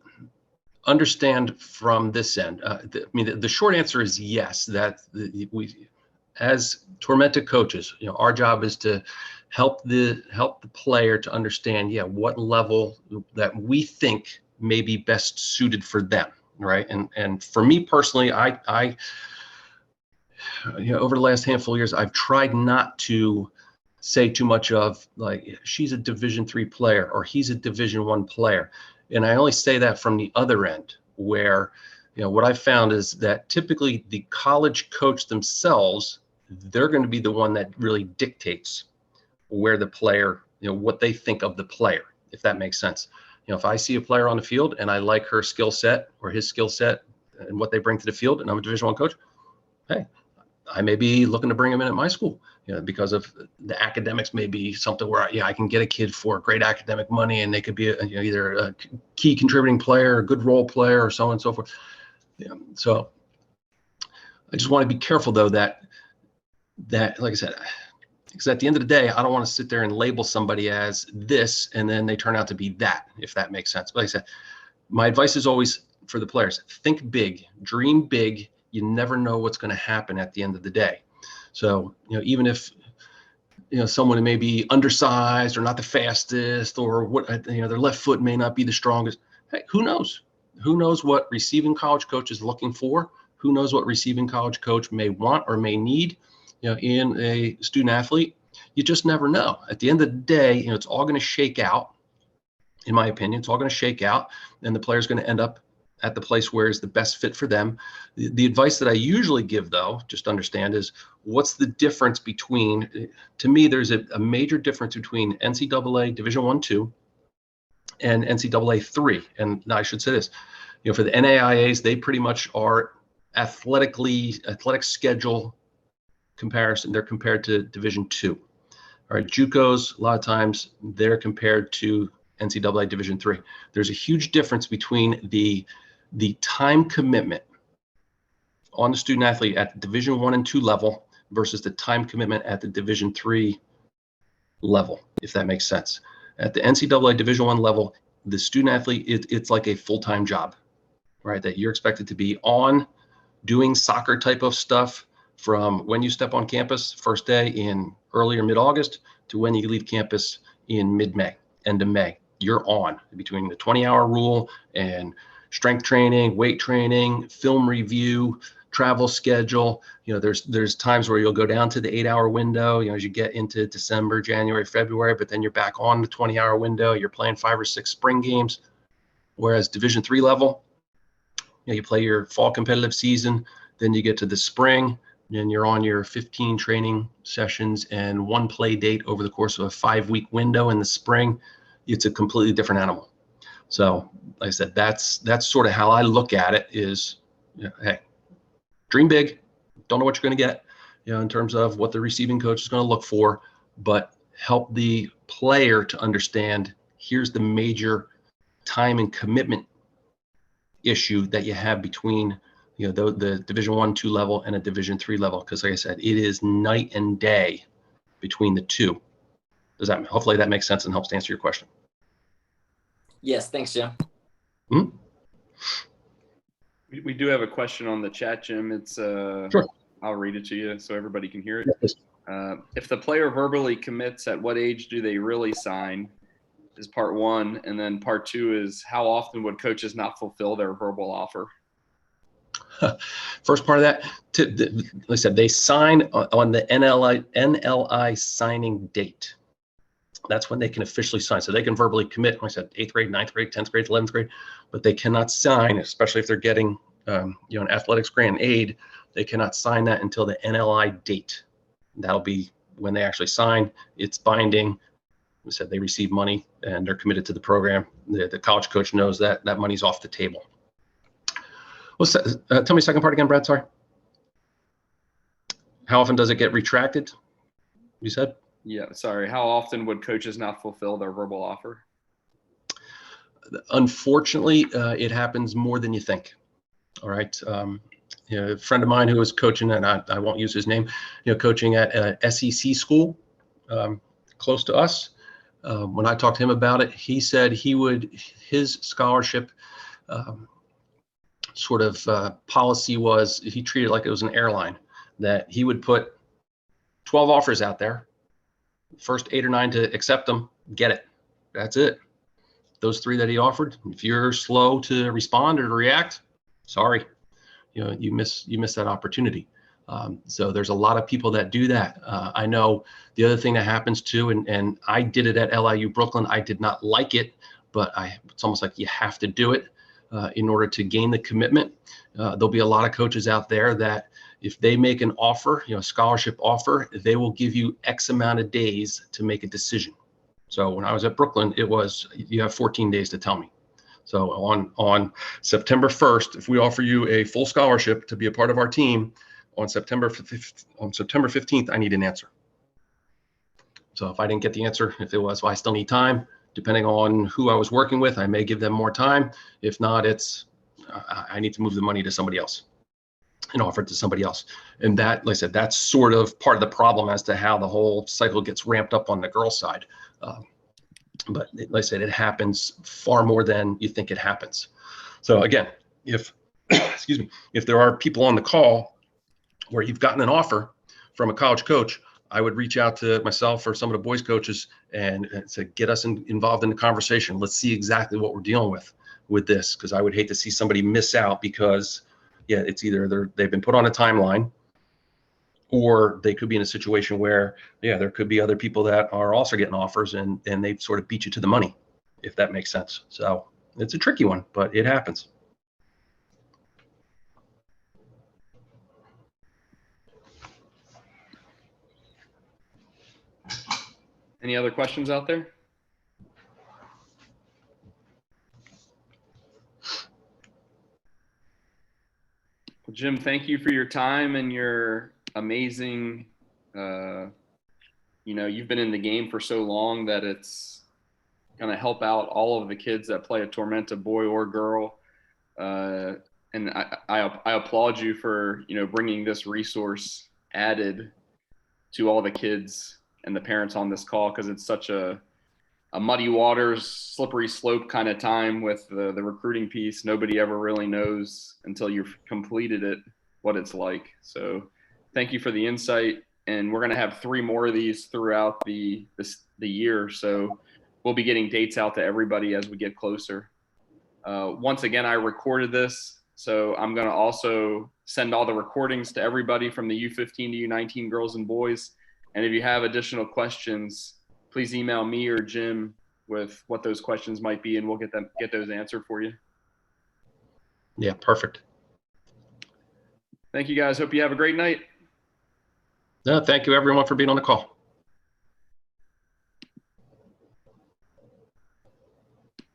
understand from this end. The short answer is yes, that we, as Tormenta coaches, our job is to help the player to understand, what level that we think may be best suited for them, right? And for me personally, I over the last handful of years, I've tried not to say too much of like, she's a Division III player or he's a Division I player. And I only say that from the other end, where, what I've found is that typically the college coach themselves, they're going to be the one that really dictates where the player, what they think of the player, if that makes sense. If I see a player on the field and I like her skill set or his skill set and what they bring to the field, and I'm a Division I coach, hey, I may be looking to bring him in at my school, because of the academics may be something where, I can get a kid for great academic money, and they could be either a key contributing player, a good role player, or so on and so forth. So I just want to be careful, though, that like I said, because at the end of the day, I don't want to sit there and label somebody as this, and then they turn out to be that, if that makes sense. But like I said, my advice is always for the players: think big, dream big. You never know what's going to happen at the end of the day. So, even if, someone may be undersized or not the fastest, or what, their left foot may not be the strongest. Hey, who knows? Who knows what receiving college coach is looking for? Who knows what receiving college coach may want or may need, in a student athlete? You just never know. At the end of the day, it's all going to shake out. In my opinion, it's all going to shake out, and the player's going to end up at the place where is the best fit for them. The advice that I usually give, though, just understand, is what's the difference between, to me, there's a major difference between NCAA Division I, II and NCAA 3. And I should say this, for the NAIAs, they pretty much are athletic schedule comparison. They're compared to Division II. All right, JUCOs, a lot of times they're compared to NCAA Division III. There's a huge difference between the time commitment on the student athlete at the Division I and II level versus the time commitment at the Division III level, if that makes sense. At the NCAA Division I level, the student athlete, it's like a full-time job, right? That you're expected to be on doing soccer type of stuff from when you step on campus first day in early or mid-August to when you leave campus in mid-May, end of May. You're on between the 20-hour rule and strength training, weight training, film review, travel schedule. There's times where you'll go down to the 8-hour window, as you get into December, January, February, but then you're back on the 20-hour window. You're playing 5 or 6 spring games. Whereas Division III level, you play your fall competitive season, then you get to the spring, and you're on your 15 training sessions and 1 play date over the course of a 5-week window in the spring. It's a completely different animal. So, like I said, that's sort of how I look at it is, hey, dream big, don't know what you're going to get, in terms of what the receiving coach is going to look for, but help the player to understand here's the major time and commitment issue that you have between, the Division I, II level and a Division III level. Because like I said, it is night and day between the two. Hopefully that makes sense and helps to answer your question. Yes, thanks, Jim. Hmm? We do have a question on the chat, Jim. It's Sure. I'll read it to you so everybody can hear it. Yes. If the player verbally commits, at what age do they really sign? Is part one, and then part two is how often would coaches not fulfill their verbal offer? First part of that, like I said, they sign on the NLI signing date. That's when they can officially sign. So they can verbally commit, like I said, 8th grade, 9th grade, 10th grade, 11th grade, but they cannot sign, especially if they're getting an athletics grant aid, they cannot sign that until the NLI date. That'll be when they actually sign. It's binding. We said they receive money and they're committed to the program. The college coach knows that money's off the table. Tell me the second part again, Brad, sorry. How often does it get retracted, you said? Yeah, sorry. How often would coaches not fulfill their verbal offer? Unfortunately, it happens more than you think. All right. A friend of mine who was coaching, and I won't use his name, coaching at a SEC school close to us. When I talked to him about it, he said his scholarship policy was, he treated it like it was an airline, that he would put 12 offers out there. First 8 or 9 to accept them, get it. That's it. Those 3 that he offered, if you're slow to respond or to react, sorry, you miss that opportunity. So there's a lot of people that do that. I know the other thing that happens too, and I did it at LIU Brooklyn. I did not like it, but it's almost like you have to do it in order to gain the commitment. There'll be a lot of coaches out there that if they make an offer, a scholarship offer, they will give you X amount of days to make a decision. So when I was at Brooklyn, it was, you have 14 days to tell me. So on September 1st, if we offer you a full scholarship to be a part of our team, on September 15th, I need an answer. So if I didn't get the answer, if it was, well, I still need time, depending on who I was working with, I may give them more time. If not, it's, I need to move the money to somebody else and offer it to somebody else. And that, like I said, that's sort of part of the problem as to how the whole cycle gets ramped up on the girl side. But like I said, it happens far more than you think it happens. So again, if, excuse me, if there are people on the call where you've gotten an offer from a college coach, I would reach out to myself or some of the boys coaches and say, get us involved in the conversation. Let's see exactly what we're dealing with this, because I would hate to see somebody miss out because, yeah, it's either they've been put on a timeline, or they could be in a situation where, yeah, there could be other people that are also getting offers and they sort of beat you to the money, if that makes sense. So it's a tricky one, but it happens. Any other questions out there? Well, Jim, thank you for your time and your amazing, you've been in the game for so long that it's going to help out all of the kids that play a Tormenta, boy or girl. And I applaud you for, bringing this resource added to all the kids and the parents on this call, because it's such a muddy waters, slippery slope kind of time with the recruiting piece. Nobody ever really knows until you've completed it what it's like. So thank you for the insight. And we're going to have 3 more of these throughout the year. So we'll be getting dates out to everybody as we get closer. Once again, I recorded this, so I'm going to also send all the recordings to everybody from the U15 to U19 girls and boys. And if you have additional questions, please email me or Jim with what those questions might be, and we'll get those answered for you. Yeah, perfect. Thank you, guys. Hope you have a great night. No, thank you everyone for being on the call.